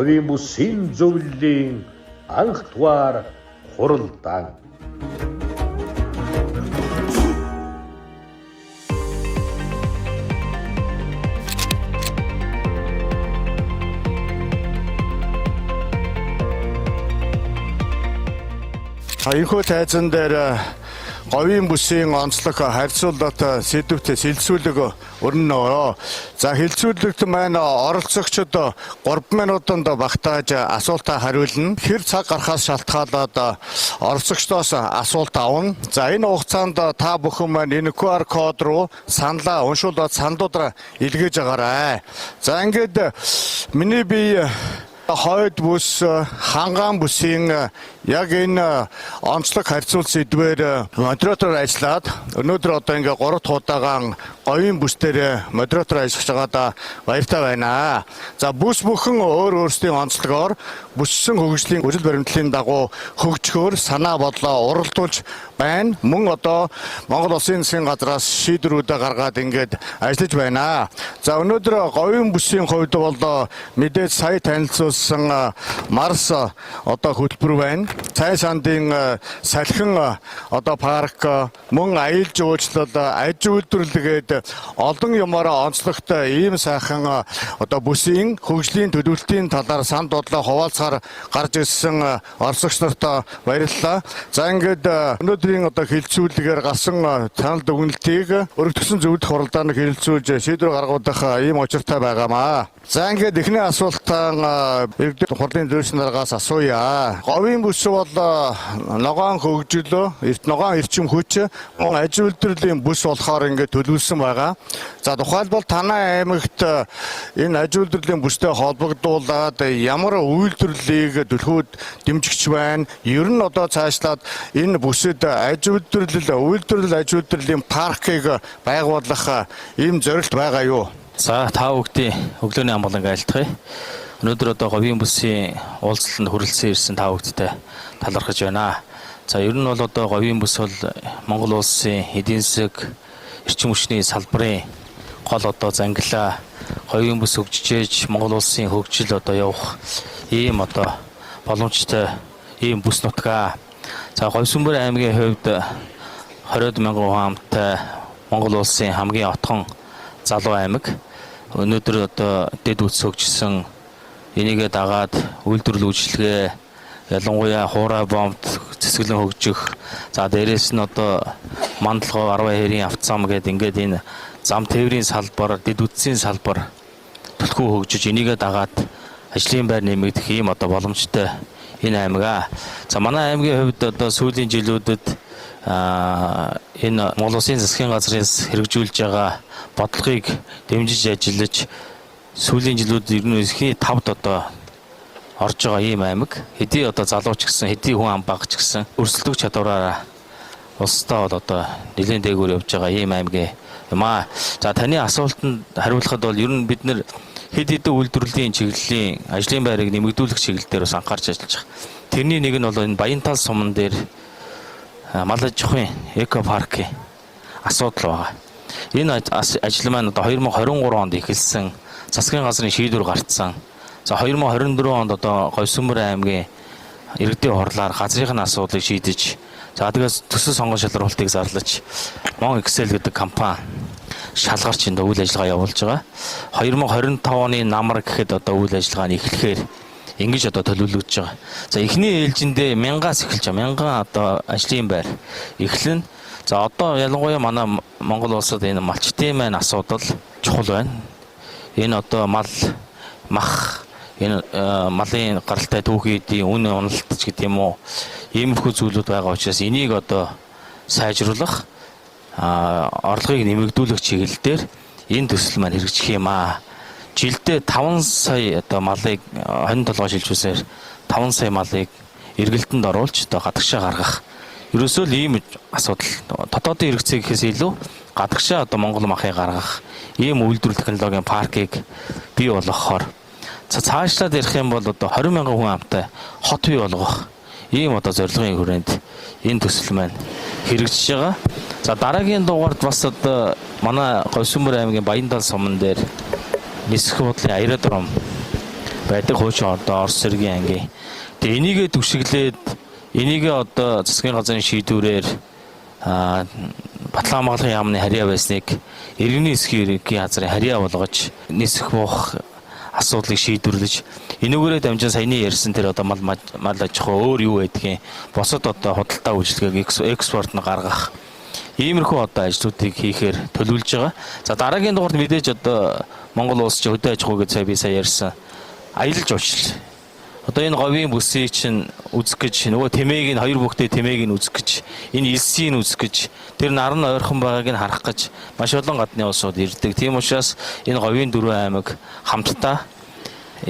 Говийн бүсийн зөвлөлийн анх дугаар хуралдаан. Энэхүү тайзан дээр говийн бүсийн онцлог харьцуулалт сэдвүүтэй сэлцүүлэг өрнөнө. За хэлцүүлэгт маань оролцогчид 3 минутанд багтааж асуултаа хариулна. Хэр цаг гарахаас шалтгаалаад оролцогчдоос асуулт авна. За энэ хугацаанд та бүхэн маань энэ QR код руу саналаа уншуулад саналуудаа илгээж агаарай. За ингээд миний бие хойд бүс, хангаан бүсийн яг энэ онцлог харьцуул сэдвээр модератор ажиллаад өнөөдөр одоо ингээ 3 дахь удаагаан говийн бүс дээр модератор ажиллаж байгаадаа баяртай байна. За бүс бүхэн өөр өөрсдийн онцлогоор бүссэн хөгжлийн үжил баримтлалын дагуу хөгжөхөөр санаа бодлоо уралдуулж байна. Мөн одоо Монгол Улсын засгийн газраас шийдвэрүүдээ гаргаад ингээд ажиллаж байна. За өнөөдөр говийн бүсийн хувьд бол мэдээж сая танилцуулсан Марс одоо хөтөлбөр байна. Цай сандын салхин одоо парк, мөн аялал жуулчлал, аж үйлдвэрлэгээд олон юмараа онцлогтой ийм сайхан одоо бүсийн хөгжлийн төлөвлөлтийн талаар санд бодлоо хуваалцахаар гарч ирсэн оролцогч нарт баярлалаа. За ингээд өнөөдрийн одоо хэлэлцүүлгээр гарсан санал дүгнэлтийг өргөдсөн зөвлөлт хуралдааныг хэлэлцүүлж шийдвэр гаргуулах ийм учиртай байгаамаа. За ингээд эхний асуултаа иргэдэд хурлын дөрвөн дараагаас асууя. Говийн бүс бол ногоон хөгжил, ногоон эрчим хүч, аж үйлдвэрлэлийн бүс болохоор ингээд төлөвлөсөн байгаа. За тухайлбал танай аймагт энэ аж үйлдвэрлэлийн бүстэй холбогдуулаад ямар үйлдвэрлэлийг төлөхөд дэмжигч байна? Ер нь одоо цаашлаад энэ бүсэд аж үйлдвэрлэл аж үйлдвэрлэлийн паркийг байгуулах ийм зорилт байгаа юу? За та бүгдийн өглөөний амгалан айлтгая. Өнөөдөр одоо говийн бүсийн уулзалтанд хүрэлцэн ирсэн та бүгдтэй талархаж байна. За ер нь бол одоо говийн бүс бол Монгол улсын эдийн засаг, эрчим хүчний салбарын гол одоо зангилаа. Говийн бүс хөгжиж Монгол улсын хөгжил одоо явах ийм одоо боломжтой ийм бүс нутгаа. За Говьсүнбэр аймгийн хувьд 20 мянган хамттай Монгол улсын хамгийн отхон залуу аймаг. Өнөөдөр одоо дэд үс хөгжсөн энийгээ дагаад үйлдвэрлэл үйлчилгээ ялангуяа хуурай бомб цэцгэлэн хөгжих. За дээрээс нь одоо мандалгоо 10 хэрийн автозам гэдэг ингээд энэ зам тээврийн салбар, дэд үтсийн салбар төлхөө хөгжиж энийгээ дагаад ажлын байр нэмэгдэх ийм одоо боломжтой энэ аймаг. За манай аймгийн хувьд одоо сүүлийн жилүүдэд энэ Монгол Улсын засгийн газраас хэрэгжүүлж байгаа бодлогыг дэмжиж ажиллаж сүүлийн жилүүд ер нь ихний тавд одоо орж байгаа ийм аймаг. Хэдий одоо залууч гэсэн, хэдий хүн ам бага ч гэсэн өрсөлдөх чадвараараа улсдаа бол одоо нэлээд дээгүүр явж байгаа ийм аймаг юм аа. За таны асуултанд хариулахад бол ер нь бид нэр хэд хэдэн үйлдвэрлэлийн чиглэлийн ажлын байрыг нэмэгдүүлэх чиглэлээр бас анхаарч ажиллаж байгаа. Тэрний нэг нь бол энэ Баянтал суман дээр мал аж ахуйн эко паркийн асуудал байгаа. Энэ ажил маань одоо 2023 онд эхэлсэн. Засгийн газрын шийдвэр гарцсан. За 2024 онд одоо Говьсүнбэр аймгийн иргэдийн хурлаар газрын асуудлыг шийдэж, за тэгээс төсөл сонгон шалралтыг зарлаж Mon Excel гэдэг компани шалгарч энэ үйл ажиллагаа явуулж байгаа. 2025 оны намар гэхэд одоо үйл ажиллагаа нь эхлэхээр ингэж одоо төлөвлөгдөж байгаа. За эхний ээлжиндээ 1000-аас эхэлж байгаа. 1000 одоо ажлын байр эхлэн. За одоо ялангуяа манай Монгол улсад энэ малчтын маань асуудал чухал байна. Энэ одоо мах энэ малын гаралтай түүхийдийн үн уналт ч гэдэг юм уу, иймэрхүү зүйлүүд байгаа учраас энийг одоо сайжруулах орлогыг нэмэгдүүлэх чиглэлээр энэ төсөл маань хэрэгжих юм аа. Жилдээ 5 сая одоо малыг 27 шилжүүлсээр 5 сая малыг эргэлтэнд оруулж одоо гадагшаа гаргах. Ерөөсөө л ийм асуудал дотоодын хэрэгцээ гэхээс илүү гадагшаа одоо Монгол махыг гаргах ийм үйлдвэрлэл технологийн паркийг бий болгохоор цаашлаад ярих юм бол одоо 20 мянган хүн амтай хот бий болгох ийм одоо зорилгын хүрээнд энэ төсөл маань хэрэгжиж байгаа. За дараагийн дугаард бас одоо манай Говьсүнбэр аймгийн Баянтал суман дээр нисэх бодлын аэродром байдаг хуучин одоо Орос цэргийн анги. Тэгээ энийгээ түшиглээд энийгээ одоо засгийн газрын шийдвэрээр Батлан хамгааллын яамны харьяа байсныг иргэний эсхийн газрын харьяа болгож нисэх буух асуудлыг шийдвэрлэж энүүгээрээ дамжин саяны ярьсан тэр одоо мал аж ахуй өөр юу байдгийг босод одоо худалдаа үйлчилгээг экспорт нь гаргах иймэрхүү одоо ажлуудыг хийхээр төлөвлөж байгаа. За дараагийн дугаард мэдээж одоо Монгол улс ч хөдөө аж ахуй гэж сая ярьсан аялал жуулчлал. Одоо энэ говийн бүсийг чинь үзэх гэж нөгөө тэмээг нь хоёр бүхтэй тэмээг нь үзэх гэж энэ элсийг нь үзэх гэж тэр наран ойрхон байгааг нь харах гэж маш олон гадны улсууд ирдэг. Тийм учраас энэ говийн дөрвөн аймаг хамтдаа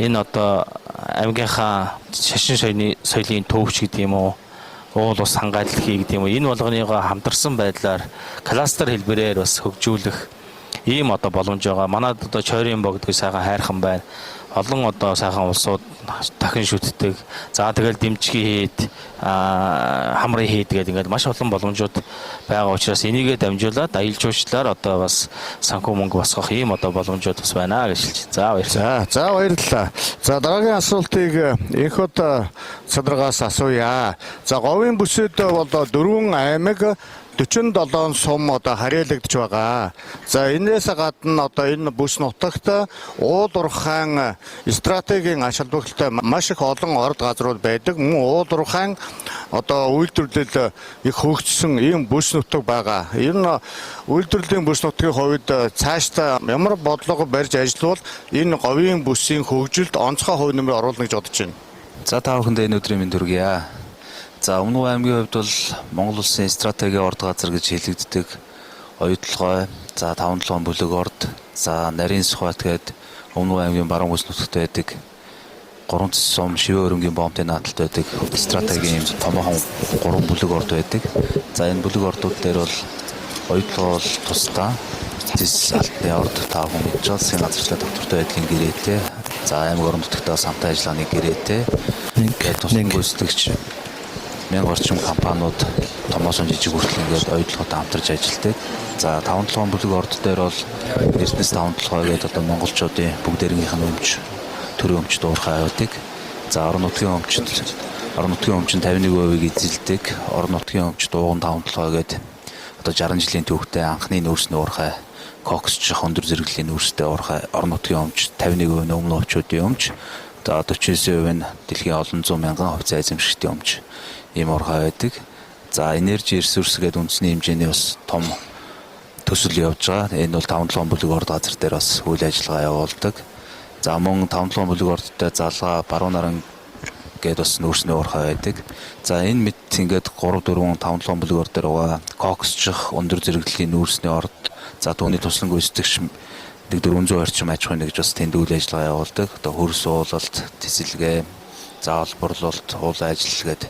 энэ одоо аймгийнхаа шашин соёлын төвч гэдэг юм уу уул ус хангалтал хий гэдэг юм уу энэ болгоныгоо хамтарсан байдлаар кластер хэлбэрээр бас хөгжүүлэх ийм одоо боломж байгаа. Манайд одоо Чойрын богдгүй сайхан хайрхан байна. Олон одоо сайхан улсууд дахин шүтдэг. За тэгэл дэмжиг хийд хамрын хийд гэдэг ингээд маш олон боломжууд байгаа учраас энийгээ дамжуулаад аялал жуулчлалаар одоо бас санхүү мөнгө босгох ийм одоо боломжууд бас байна гэж хэлж. За баярлалаа. За баярлалаа. За дараагийн асуултыг энх одоо садаргаас асууя. За говийн бүсэд бол дөрвөн аймаг 47 сум одоо харьяалагдж байгаа. За энээс гадна одоо энэ бүс нутагт уул уурхайн стратегийн ач холбогдолтой маш их олон орд газрууд байдаг. Мөн уул уурхайн одоо үйлдвэрлэл их хөгжсөн ийм бүс нутаг байгаа. Энэ үйлдвэрлэлийн бүс нутгийн хувьд цаашдаа ямар бодлого барьж ажиллавал энэ говийн бүсийн хөгжилд онцгой хувь нэмэр оруулна гэж бодож байна. За та бүхэндээ энэ өдрийн мэнд хүргье. За Өмнөг аймгийн хувьд бол Монгол улсын стратегийн орд газар гэж хэлэгддэг оюутлогой, за 5-7 бүлэг орд, за нарийн сухбат гээд Өмнөг аймгийн баруун бүс нутагт байдаг 3 сум шивээ өрөнгийн бомбын наадалд байдаг стратегийн томоохон 3 бүлэг орд байдаг. За энэ бүлэг ордууд дээр бол оюутлогой бол тусдаа зис алтны орд та бүхэн мэдж байгаа засгийн газарчлалын доктортой байдгийн гэрээтэй, за аймаг орон нутагтаа самтай ажиллагааны гэрээтэй ингээд тусгай гүйцэтгэгч 1000 орчим компаниуд томоосон жижиг хүртэл ингээд оюутлоготой хамтарч ажилладаг. За 5-7 бүлэг орд дээр бол Эрдэнэс 5-7 гээд одоо монголчуудын бүгдээрнийх нь өмч төрийн өмчд уурхай байдаг. За орон нутгийн өмчд 51% эзэлдэг. Орон нутгийн өмчд ууган 5-7 гээд одоо 60 жилийн түүхтэй анхны нүүрсний уурхай коксчих өндөр зэрэглэлийн нүүрстэй уурхай орон нутгийн өмч 51% нь өмнө овчуудын өмч. За 49% нь дэлхийн олон зуун мянган хувьцаа эзэмшигчдийн өмч ийм уурхай байдаг. За энержи ресурс гэдэг үндэсний хэмжээний бас том төсөл явж байгаа. Энэ бол 5-7 бүлэг орд газар дээр бас үйл ажиллагаа явуулдаг. За мөн 5-7 бүлэг ордтой залгаа баруун наран гээд бас нүүрсний уурхай байдаг. За энэ мэт ингээд 3-4 5-7 бүлэг орд дээр байгаа коксчих өндөр зэрэглэлийн нүүрсний орд. За түүний туслан гүйцэтгэгч 400 орчим аж ахуйн нэгж бас тэнд үйл ажиллагаа явуулдаг. Одоо хөрс уулалт, тесэлгээ, заавал борлуулалт, уул ажил гээд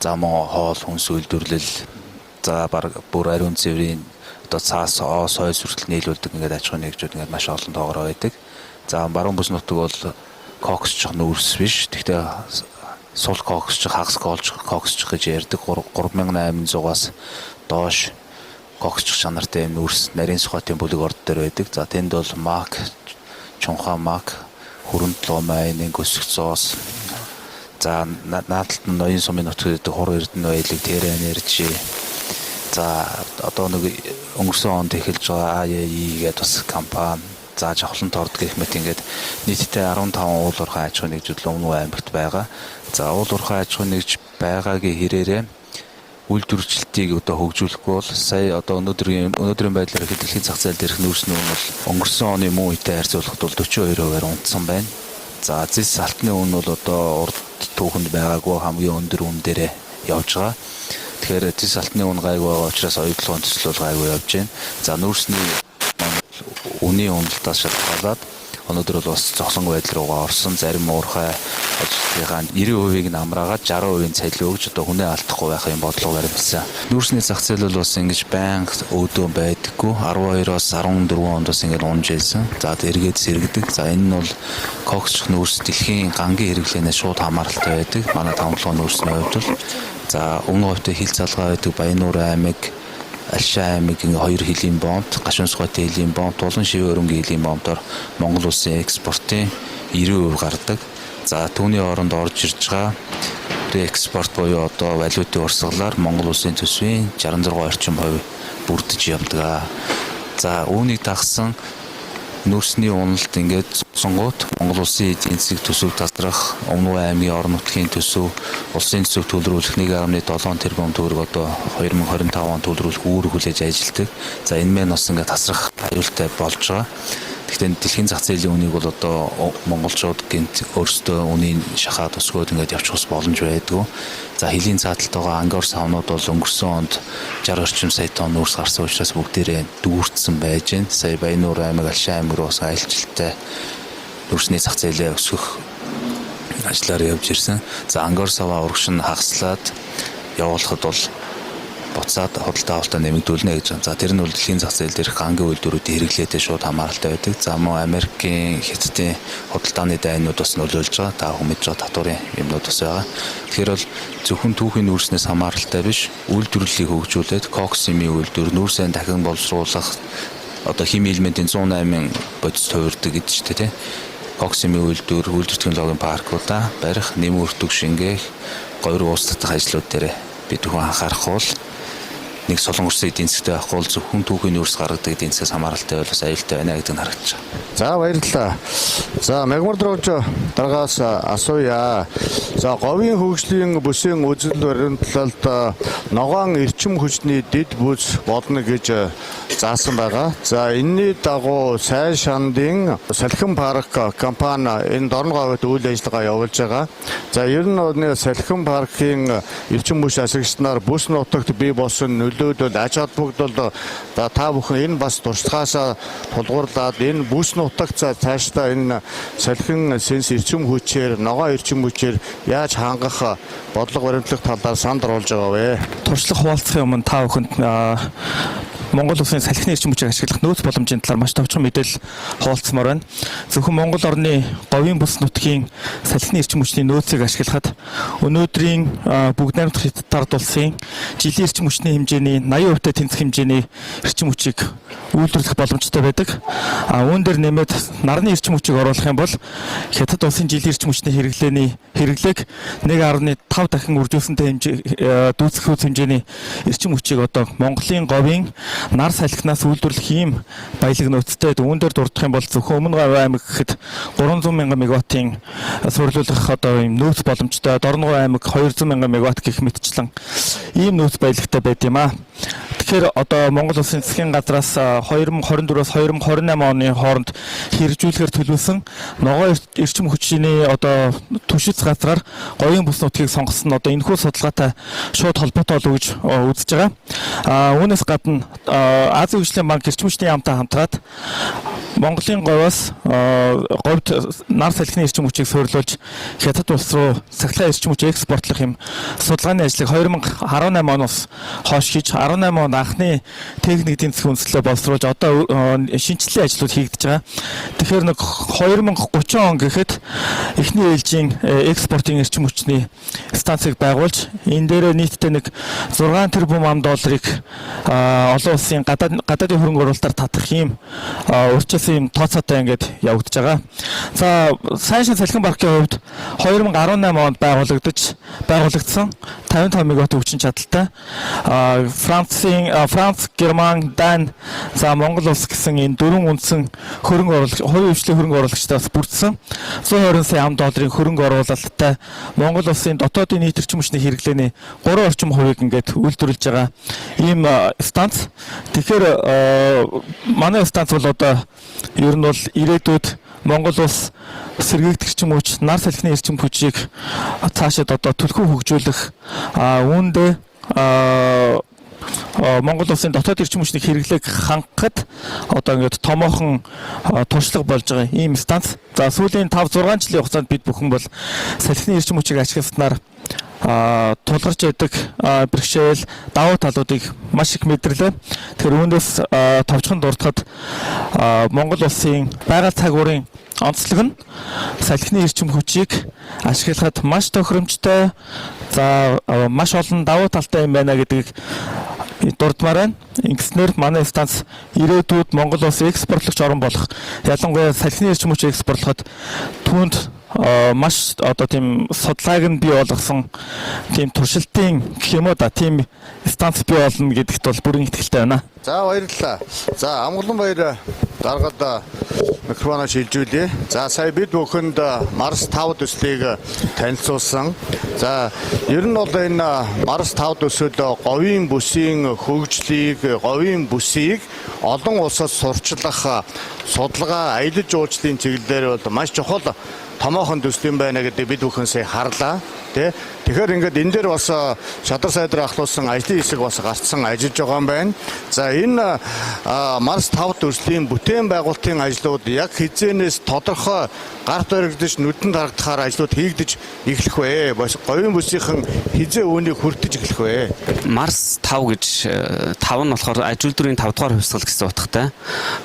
за мөн хоол хүнс үйлдвэрлэл, за бүр ариун цэврийн одоо цаас сой сүртэл нийлүүлдэг ингээд аж ахуйн нэгжүүд ингээд маш олон тоогоор байдаг. За баруун бүс нутаг бол коксчих нүүрс биш. Гэхдээ сул коксчих, хагас коксчих гэж ярьдаг. 3800-аас доош коксчих чанартай нүүрс нарийн сухатын бүлэг орд дээр байдаг. За тэнд бол мак, чунхаа мак, хөрөнд ломайн, өсөх зоос, за наадалт нь ноён сумын нутагт хур эрдэнэ баялаг тэр энержи. За одоо нэг өнгөрсөн онд эхэлж байгаа AAI гэдэг бас компани, за жавхлан торд гэх мэт ингээд нийтдээ 15 уул уурхай аж ахуйн нэгжүүд Өмнөг аймагт байгаа. За уул уурхай аж ахуйн нэгж байгаагийн хэрээрээ үйлдвэрчлэлтийг одоо хөгжүүлэхгүй бол сая одоо өнөөдрийн байдлаар дэлхийн зах зээл дээрх нүүрсний үн бол өнгөрсөн оны мөн үетэй харьцуулахад бол 42%-аар унтсан байна. За зис алтны үн бол одоо урд түүхэнд байгаагүй хамгийн өндөр үн дээрээ явж байгаа. Тэгэхээр зис алтны үн гайгүй байгаа учраас оюутлогын төсөл бол гайгүй явж байна. За нүүрсний үнийн уналтаас шалтгаалаад өнөөдөр бол бас зогсон байдал руугаа орсон. Зарим уурхай ажлынхаа 90%-ийг нь амраагаад 60%-ийн цалин өгж одоо хүнээ алдахгүй байх юм бодлого баримтсан. Нүүрсний зах зээл бол бас ингэж байнга өөдөө байдаггүй. 12-оос 14 онд бас ингэж унж байсан. За эргээд сэргдэг. За энэ нь бол коксчих нүүрс дэлхийн гангийн хэрэглэнээс шууд хамааралтай байдаг. Манай 5-7 нүүрсний хувьд бол за өмнө говьтой хил залгаа байдаг Баяннуур аймаг, Алшаа аймгийн 2 хилийн бомбт, Гашуун сухбатын хилийн бомбт, Улан шивээ өрөнгийн хилийн бомбтоор Монгол улсын экспортын 90% гардаг. За түүний оронд орж ирж байгаа экспорт буюу одоо валютын урсгалаар Монгол улсын төсвийн 66% орчим бүрдэж явдаг. За үүнийг дагсан нүүрсний уналт ингээд сонгоод Монгол улсын эдийн засгийг төсөв тасрах, Өмнө аймгийн орон нутгийн төсөв, улсын төсөв төлрүүлэх 1.7 тэрбум төгрөг одоо 2025 он төлрүүлэх үүрэг хүлээж ажилладаг. За энэ мэн бас ингээд тасрах аюултай болж байгаа. Гэхдээ дэлхийн зах зээлийн үнийг бол одоо монголчууд гэнт өөрсдөө үнийг шахаад өсгөөд ингээд явчих бас боломж байдгүй. За хилийн цааталтайгаа ангор савнууд бол өнгөрсөн онд 60 орчим сая тонн нүүрс гарсан учраас бүгдээрээ дүүрсэн байж байна. Сая Баяннуур аймаг, Алшин аймаг руу бас айлчилтай нүүрсний зах зээлээ өсгөх ажлаар явж ирсэн. За ангор саваа урагш нь хагаслаад явуулахад бол буцаад худалдаа авалтаа нэмэгдүүлнэ гэж байна. За тэр нь бол дэлхийн зах зээл дээрх гангийн үйлдвэрүүдийн хэрэглээтэй шууд хамааралтай байдаг. За мөн Америкийн, Хятадын худалдааны дайнууд бас нөлөөлж байгаа. Та бүхэн мэдж байгаа татварын юмнууд бас байгаа. Тэгэхээр бол зөвхөн түүхийн нүүрснээс хамааралтай биш, үйлдвэрлэлийг хөгжүүлээд коксимийн үйлдвэр, нүүрсээ дахин боловсруулах одоо хими элементийн 108 бодис хувирдаг гэдэг чинь тийм. Коксимийн үйлдвэр, үйлдвэр технологийн паркуудаа барих, нэмэн өртөг шингээх, говьр уус татах ажлууд дээр бид бүхэн анхаарах бол нэг солон урсын эдийн засгт байхгүй бол зөвхөн түүхийн нүүрс гаргадаг эдийн засгаас хамааралтай бол бас аюултай байна гэдэг нь харагдаж байна. За баярлалаа. За Мягмар дөрөвч дараагаас асууя. За говийн хөгжлийн бүсийн үзэл баримтлалд ногоон эрчим хүчний дэд бүс болно гэж заасан байгаа. За энэний дагуу сайн шандын салхин парк компани энэ Дорноговьд үйл ажиллагаа явуулж байгаа. За ер нь салхин паркийн эрчим хүч ашигчнаар бүс нутагт бий болсон нөлөөдөл аж холбогдол та бүхэн энэ бас туршлагаасаа тулгуурлаад энэ бүс нутагт цаашдаа энэ салхин сенс эрчим хүчээр ногоон эрчим хүчээр яаж хангах бодлого баримтлах талаар санд оруулж байгаа вэ? Туршлага хуваалцахын өмнө та бүхэнд Монгол улсын салхины эрчим хүчийг ашиглах нөөц боломжийн талаар маш товчхон мэдээлэл хуваалцмаар байна. Зөвхөн Монгол орны говийн бүс нутгийн салхины эрчим хүчний нөөцийг ашиглахад өнөөдрийн бүгд найрамдах Хятад улсын жилийн эрчим хүчний хэмжээний 80% тэнцэх хэмжээний эрчим хүчийг үйлдвэрлэх боломжтой байдаг. Үүн дээр нэмээд нарны эрчим хүчийг оруулах юм бол Хятад улсын жилийн эрчим хүчний хэрэглээг 1.5 дахин үржүүлсэнтэй дүүцэх хэмжээний эрчим хүчийг одоо Монголын говийн нар салхинаас үйлдвэрлэх ийм баялаг нөөцтэй. Үүн дээр дурдах юм бол зөвхөн Өмнө Говь аймаг гэхэд 300 мянган мегаваттын сурлуулах одоо ийм нөөц боломжтой. Дорноговь аймаг 200 мянган мегаватт гэх мэтчлэн ийм нөөц баялагтай байд юм аа. Тэгэхээр одоо Монгол улсын засгийн газраас 2024-өөс 2028 оны хооронд хэрэгжүүлэхээр төлөвлөсөн ногоон эрчим хүчний одоо түшиц газраар говийн бүс нутгийг сонгосон нь одоо энэхүү судалгаатай шууд холбоотой болов гэж үзэж байгаа. Үүнээс гадна Азийн хөгжлийн банк эрчим хүчний яамтай хамтраад Монголын говьоос говьд нар салхины эрчим хүчийг суйрлуулж Хятад улс руу сахилгын эрчим хүч экспортлох юм судалгааны ажлыг 2018 оноос хойш хийж 18 онд анхны техник эдийн засгийн үндэслэлээ боловсруулж одоо шинжилгээ ажлууд хийгдэж байгаа. Тэгэхээр нэг 2030 он гэхэд эхний ээлжийн экспортын эрчим хүчний станцыг байгуулж энэ дээр нийтдээ нэг 6 тэрбум ам долларыг олон улсын гадаадын хөрөнгө оруулалтаар татах юм урьдчилсан юм тооцоотой ингээд явагдаж байгаа. За сайшин салхин паркийн хувьд 2018 онд байгуулагдсан 55 мегаватт хүчин чадалтай Франц, Герман, Дани, за Монгол улс гэсэн энэ дөрвөн үндсэн хөрөнгө оруулагч, хувийн хвшлийн хөрөнгө оруулагчдаас бүрдсэн 120 сая ам долларын хөрөнгө оруулалттай Монгол улсын дотоодын нийт эрчим хүчний хэрэглээний 3 орчим хувийг ингээд үйлдвэрлэж байгаа ийм станц. Тэгэхээр манай станц бол одоо ер нь бол ирээдүйд Монгол улс сэргээгдэх эрчим хүч, нар салхины эрчим хүчийг цаашид одоо түлхүү хөгжүүлэх үүндээ Монгол улсын дотоод эрчим хүчний хэрэглээг хангахад одоо ингээд томоохон туршлага болж байгаа ийм станц. За сүүлийн 5-6 жилийн хугацаанд бид бүхэн бол салхины эрчим хүчийг ашигласнаар тулгарч байдаг бэрхшээл давуу талуудыг маш их мэдэрлээ. Тэгэхээр үүнээс товчхон дурдахад Монгол улсын байгаль цагуурын онцлог нь салхины эрчим хүчийг ашиглахад маш тохиромжтой, за маш олон давуу талтай юм байна гэдгийг дурдмаар байна. Ингэснээр манай станц ирээдүйд Монгол улс экспортлогч орн болох, ялангуяа салхины эрчим хүчийг экспортлоход түүнд маш одоо тийм судалгааг нь бий болгосон тийм туршилтын гэх юм уу да тийм станц бий болно гэдэгт бол бүрэн итгэлтэй байна. За баярлалаа. За амгалан баяр даргаад микрофоноо шилжүүлье. За сая бид бүхэнд Марс 5 төслийг танилцуулсан. За ер нь бол энэ Марс 5 төсөл говийн бүсийн хөгжлийг, говийн бүсийг олон улсад сурчлах судалгаа, аялал жуулчлалын чиглэлээр бол маш чухал томоохон төсөл юм байна гэдэг бид бүхэн сая харлаа. Тэгэхээр ингээд энэ дээр бас шадар сайдраа ахлуулсан ажлын хэсэг бас гарцсан ажиллаж байгаа юм байна. За энэ Марс 5 төслийн бүтээн байгуулалтын ажлууд яг хизээнээс тодорхой гарт баригдаж нүдэнд харагдахаар ажлууд хийгдэж эхлэх вэ? Говийн бүсийнхэн хизээ үүнийг хүртэж эхлэх вэ? Марс 5 гэж 5 нь болохоор аж үйлдвэрийн 5 дугаар хувьсгал гэсэн утгатай.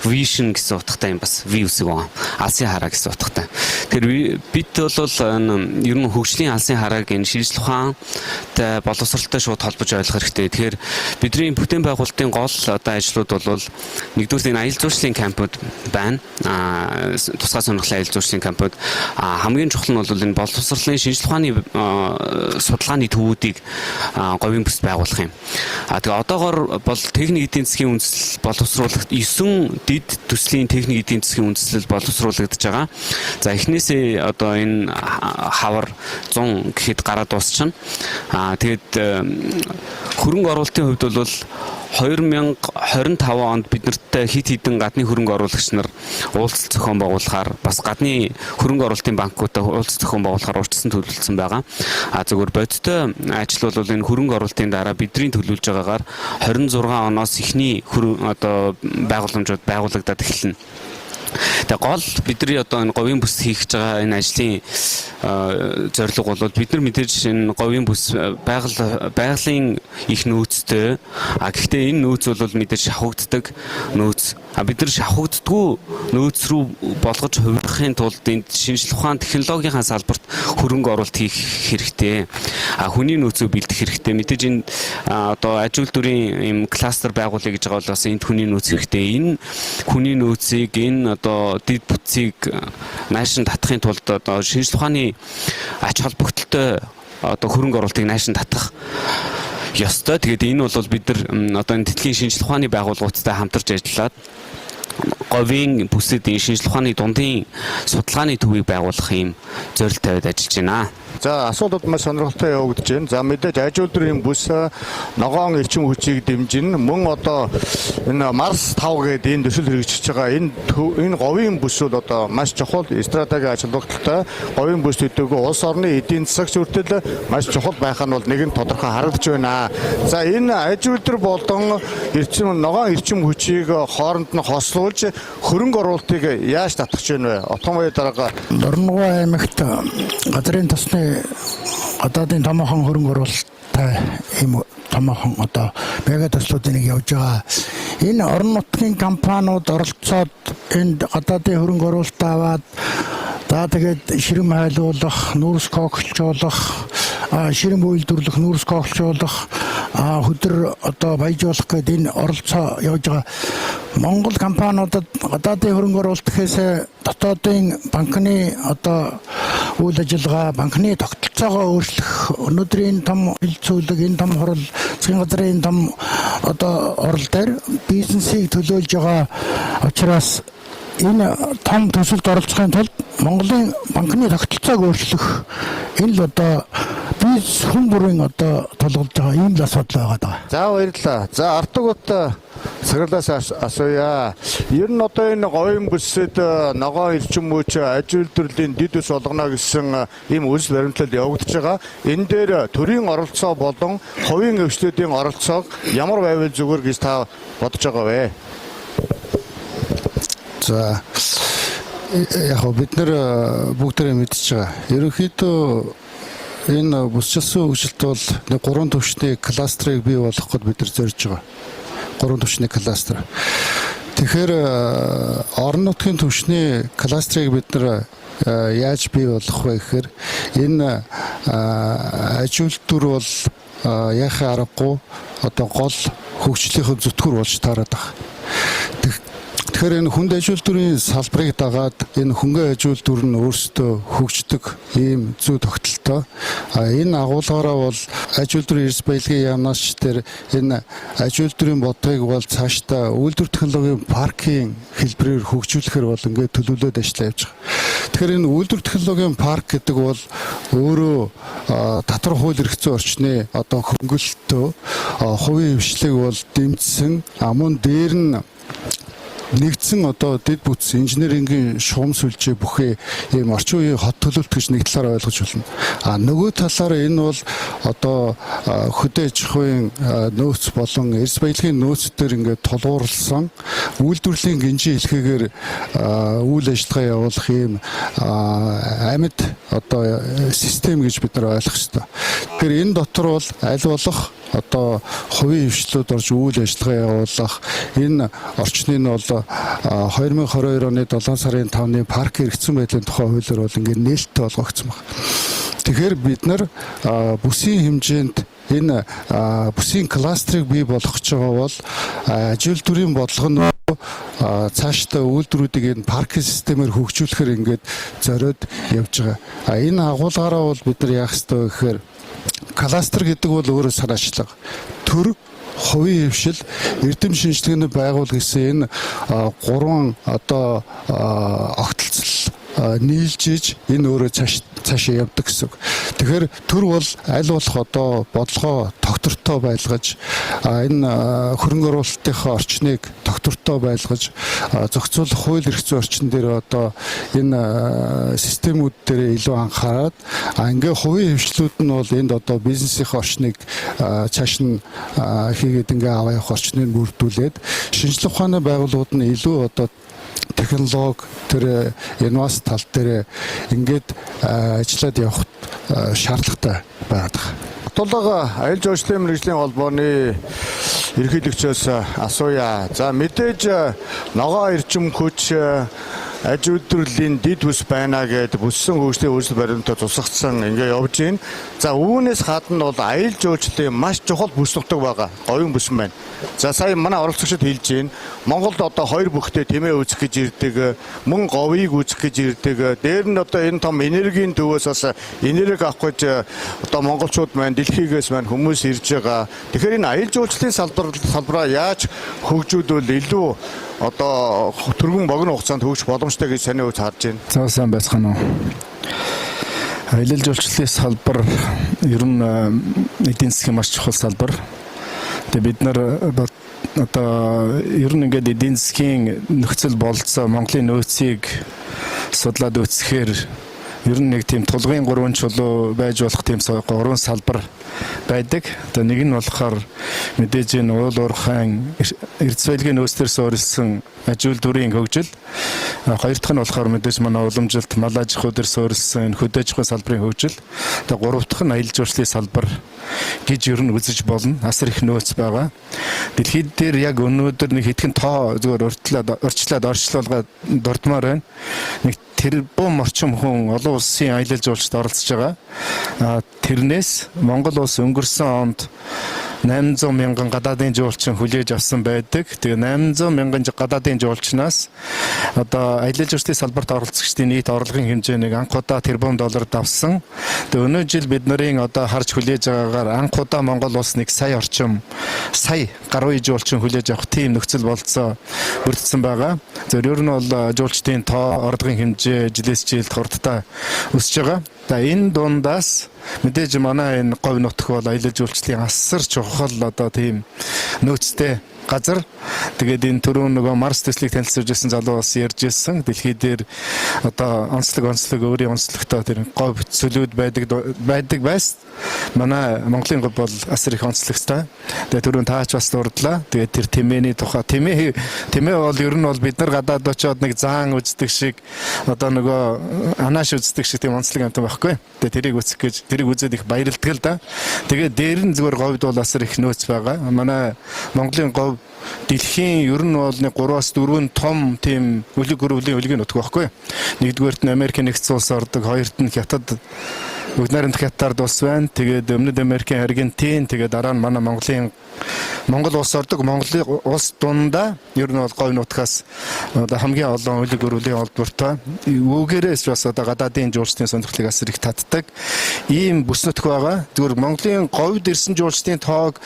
Vision гэсэн утгатай юм бас V үсэг байгаа. Алсын хараа гэсэн утгатай. Тэгэхээр бид бол ер нь хөгжлийн алсын харааг энэ шинжлэх ухаантай боловсролтой шууд холбож ойлгох хэрэгтэй. Тэгэхээр бидний бүтээн байгуулалтын гол одоо ажлууд бол нэгдүгээр энэ аялал жуулчлалын кампууд байна. Тусгай сонирхлын аялал жуулчлалын кампууд хамгийн чухал нь бол энэ боловсролын шинжлэх ухааны судалгааны төвүүдийг говийн бүс байгуулах юм. Тэгээ одоогоор бол техник эдийн засгийн үндэслэл боловсруулалт 9 дид төслийн техник эдийн засгийн үндэслэл боловсруулагдаж байгаа. За эхнээсээ одоо энэ хавар 100 гэхэд гараад дуусчихна. Тэгээд хөрөнгө оруулалтын хувьд бол 2025 онд биднэртээ хит хитэн гадны хөрөнгө оруулагч нар уулзалт зохион байгуулахаар бас гадны хөрөнгө оруулалтын банкуудаа уулзалт зохион байгуулахаар урьдчилан төлөвлөсөн байгаа. Зөвхөн бодиттой ажил бол энэ хөрөнгө оруулалтын дараа бидний төлөвлөж байгаагаар 26 оноос эхний одоо байгууламжууд байгуулагдаад эхэлнэ. Тэгээ гол бидний одоо энэ говийн бүс хийх гэж байгаа энэ ажлын зорилго бол бид нар мэдээж энэ говийн бүс байгалийн их нөөцтэй. Гэхдээ энэ нөөц бол мэдээж шавхагддаг нөөц. Бид нар шавхагддгүй нөөц рүү болгож хувирахын тулд энд шинжлэх ухаан технологийн салбарт хөрөнгө оруулалт хийх хэрэгтэй. Хүний нөөцөө бэлдэх хэрэгтэй. Мэдээж энэ одоо аж үйлдвэрийн юм кластер байгуулъя гэж байгаа бол бас энд хүний нөөц хэрэгтэй. Энэ хүний нөөцийг энэ одоо дид бүтцийг наашин татахын тулд одоо шинжлэх ухааны ач холбогдолтой одоо хөрөнгө оруулалтыг наашин татах ёстой. Тэгээд энэ бол бид нар одоо энэ тэтгэлийн шинжлэх ухааны байгууллагуудтай хамтарч ажиллаад говийн бүсэд шинжлэх ухааны дундын судалгааны төвийг байгуулах юм зорилт тавиад ажиллаж байна. За асуудал маш сонирхолтой явагдаж байна. За мэдээж аж үйлдвэрийн бүс ногоон эрчим хүчийг дэмжин мөн одоо энэ Марс 5 гэдэг энэ төсөл хэрэгжиж байгаа энэ говийн бүс бол одоо маш чухал стратеги ач холбогдолтой говийн бүс төдийгүй улс орны эдийн засаг хүртэл маш чухал байх нь бол нэгэн тодорхой харагдаж байна. За энэ аж үйлдвэр болон ногоон эрчим хүчийг хооронд нь хослуулж хөрөнгө оруулалтыг яаж татах вэ? Отомой дарга Дорногов аймагт газрын тосны гадаадын томоохон хөрөнгө оруулалттай ийм томоохон одоо мега төслүүдийн нэг явж байгаа. Энэ орон нутгийн компаниуд оролцоод энд гадаадын хөрөнгө оруулалт аваад тэгээд ширэм хайлуулах, нүүрс коглжуулах, ширэм үйлдвэрлэх, нүүрс коглжуулах, хөдөр одоо баяжуулах гэдэг энэ оролцоо явж байгаа. Монгол компаниудад гадаадын хөрөнгө оруулалт гэхээс дотоодын банкны одоо үйл ажиллагаа, банкны тогтолцоогоо өөрчлөх, өнөөдрийн том хилцүүлэг, энэ том хурал, засгийн газрын том одоо орол дээр бизнесийг төлөөлж байгаа учраас энэ том төсөлд оролцохын тулд Монголын банкны тогтолцоог өөрчлөх энэ л одоо бизнес хүн бүрийн одоо толгойж байгаа ийм л асуудал байгаа. За баярлалаа. За артагууд сагалаас асууя. Ер нь одоо энэ говийн бүсэд ногоон эрчим хүч аж үйлдвэрлэлийн дид ус болгоно гэсэн ийм үйлс баримтлал явагдаж байгаа. Энэ дээр төрийн оролцоо болон хувийн өвчлөдийн оролцоог ямар байвал зүгээр гэж та бодож байгаа вэ? За яг бид нар бүгдээрээ мэдчихэж байгаа. Ерөнхийдөө энэ бүсчилсан хөгжилт бол нэг 3 түвшний кластерыг бий болгоход бид нар зорж байгаа. 3 түвшний кластер. Тэгэхээр орон нутгийн түвшний кластерыг бид нар яаж бий болгох вэ гэхээр энэ аж үйлдвэр бол яхаа аргагүй одоо гол хөгжлийнхэн зүтгүүр болж таараад байгаа. Тэгэхээр энэ хүнд аж үйлдвэрийн салбарыг дагаад энэ хөнгөн аж үйлдвэр нь өөрсдөө хөгждөг ийм зүй тогтолтой. Энэ агуулгаараа бол аж үйлдвэрийн эрс баялагын яамнаас тэр энэ аж үйлдвэрийн бодлогыг бол цаашдаа үйлдвэр технологийн паркийн хэлбэрээр хөгжүүлэхээр бол ингээд төлөвлөд ажиллаж явж байгаа. Тэгэхээр энэ үйлдвэр технологийн парк гэдэг бол өөрөө татвар хууль эрх зүйн орчны одоо хөнгөлөлтөө хувийн хвшлийг бол дэмжсэн мөн дээр нь нэгдсэн одоо дэд бүтц инженерингийн шугам сүлжээ бүхий ийм орчин үеийн хот төлөвлөлт гэж нэг талаараа ойлгож болно. Нөгөө талаараа энэ бол одоо хөдөө аж ахуйн нөөц болон эрс баялагын нөөцдөр ингээд тулгуурласан үйлдвэрлэлийн гинжин хэлхээгээр үйл ажиллагаа явуулах ийм амьд одоо систем гэж бид нар ойлгох ёстой. Тэгэхээр энэ дотор бол аль болох одоо хувийн хвшлүүд орж үйл ажиллагаа явуулах энэ орчныг нь бол 2022 оны 7 сарын 5-ны парк хэрэгцсэн байдлын тухай хуулиар бол ингээд нээлттэй болгогдсон байна. Тэгэхээр бид нар бүсийн хэмжээнд энэ бүсийн кластерыг бий болгох гэж байгаа бол аж үйлдвэрийн бодлого нь цаашдаа үйлдвэрүүдийг энэ паркинг системээр хөгжүүлэхээр ингээд зориод явж байгаа. Энэ агуулгаараа бол бид нар яах ёстой вэ гэхээр кластер гэдэг бол өөрөө санаачлага. Төр хувийн хвшил эрдэм шинжилгээний байгуул гэсэн энэ гурван одоо огтлцол нийлж иж энэ өөрөө цаашаа явдаг гэсэн. Тэгэхээр төр бол аль болох одоо бодлогоо тогтвортой байлгаж энэ хөрөнгө оруулалтынхаа орчныг тогтвортой байлгаж зохицуулах хууль эрх зүйн орчин дээр одоо энэ системүүд дээр илүү анхаарад ингээ хувийн хвшлүүд нь бол энд одоо бизнесийн орчныг цааш нь хийгээд ингээ аваа явах орчныг бүрдүүлээд шинжилгээ ухааны байгууллагууд нь илүү одоо технологи тэр инновац тал дээр ингээд ажиллаад явах шаардлагатай байдаг. Тулга аялал жуулчлалын мэргэжлийн холбооны ерөнхийлөгчөөс асууя. За мэдээж ногоо эрчим хүч аж үйлдвэрлэлийн дид бүс байна гэдэг бүссэн хөгжлийн үйлчлэл баримтаа тусгацсан ингээ явж байна. За үүнээс гадна бол аялал жуулчлалын маш чухал бүс нутаг байгаа. Говийн бүс байна. За сая манай оролцогчид хэлж байна. Монголд одоо хоёр бүхтэй тэмээ үүсгэх гэж ирдэг, мөн говийг үүсгэх гэж ирдэг. Дээр нь одоо энэ том энергийн төвөөс бас энерги авах гэж одоо монголчууд маань дэлхийгээс маань хүмүүс ирж байгаа. Тэгэхээр энэ аялал жуулчлалын салбараа яаж хөгжүүлвэл илүү одоо түргэн богино хугацаанд хөгжих боломжтой гэж саний хувьд харж байна. За сайн байцгаана уу. Аялал жуулчлалын салбар ер нь эдийн засгийн маш чухал салбар. Тэгээ бид нар одоо ер нь ингээд эдийн засгийн нөхцөл болцоо Монголын нөөцийг судлаад үзэхээр ер нь нэг тийм тулгын 3 чулуу байж болох тийм 3 салбар байдаг. Одоо нэг нь болохоор мэдээж энэ уул уурхайн эрдэс баялагын нөөцлөр суурилсан аж үйлдвэрийн хөгжил. Хоёр дахь нь болохоор мэдээж манай уламжилт мал аж ахуй дээр суурилсан хөдөө аж ахуй салбарын хөгжил. Тэгээ гурав дахь нь аялал жуулчлалын салбар гэж ер нь үзэж болно. Асар их нөөц байгаа. Дэлхийд дээр яг өнөөдөр нэг хэдхэн тоо зүгээр орчлуулгаад дурдмаар байна. Нэг тэрбум орчим хүн олон улсын аялал жуулчлалд оролцож байгаа. Тэрнээс Монгол улс өнгөрсөн онд 800 мянган гадаадын жуулчин хүлээж авсан байдаг. Тэгээ 800 мянган гадаадын жуулчнаас одоо аялал жуулчлалын салбарт оролцогчдын нийт орлогын хэмжээнийг анх удаа тэрбум долларт авсан. Тэгээ өнөө жил бид нарын одоо харж хүлээж байгаагаар анх удаа Монгол улс 1 сая орчим гаруй жуулчин хүлээж авах тийм нөхцөл болцоо бүрдсэн байгаа. Зөв ер нь бол жуулчдын тоо орлогын хэмжээ жилээс жилд хурдтай өсөж байгаа. За энэ дундаас мэдээж манай энэ говь нутг бол аялал жуулчлалын асар чухал одоо тийм нөөцтэй газар. Тэгээд энэ түрүүн нөгөө Марс төслийг танилцуулж ирсэн залуу бас ярьж ирсэн. Дэлхий дээр одоо онцлог өөрийн онцлогтой тэр говь цөлүүд байдаг байс. Манай Монголын говь бол асар их онцлогтой. Тэгээд түрүүн таач бас дурдлаа. Тэгээд тэр тэмээний тухай тэмээ бол ер нь бол бид нар гадаад очиод нэг заан үздэг шиг одоо нөгөө анааш үздэг шиг тийм онцлог амт байхгүй. Тэгээд тэрийг үзээд их баярлдаг л да. Тэгээд дээр нь зүгээр говьд бол асар их нөөц байгаа. Манай Монголын говь дэлхийн ер нь бол 3-4 том тийм үлэг өрөвлийн үлгийн нутаг байхгүй. Нэгдүгээрт нь Америк нэгдсэн улс ордог, хоёрт нь Хятад Бүгд найрамд Хятад улс байна. Тэгээд Өмнөд Америкийн Аргентин, тэгээд дараа нь манай Монгол улс ордог. Монголын улс дундаа ер нь бол говь нутгаас одоо хамгийн олон хөлөг өрөөлийн олдвортой. Үүгээрээс бас одоо гадаадын жуулчдын сонирхлыг асар их татдаг ийм бүс нутг байгаа. Зүгээр Монголын говьд ирсэн жуулчдын тоог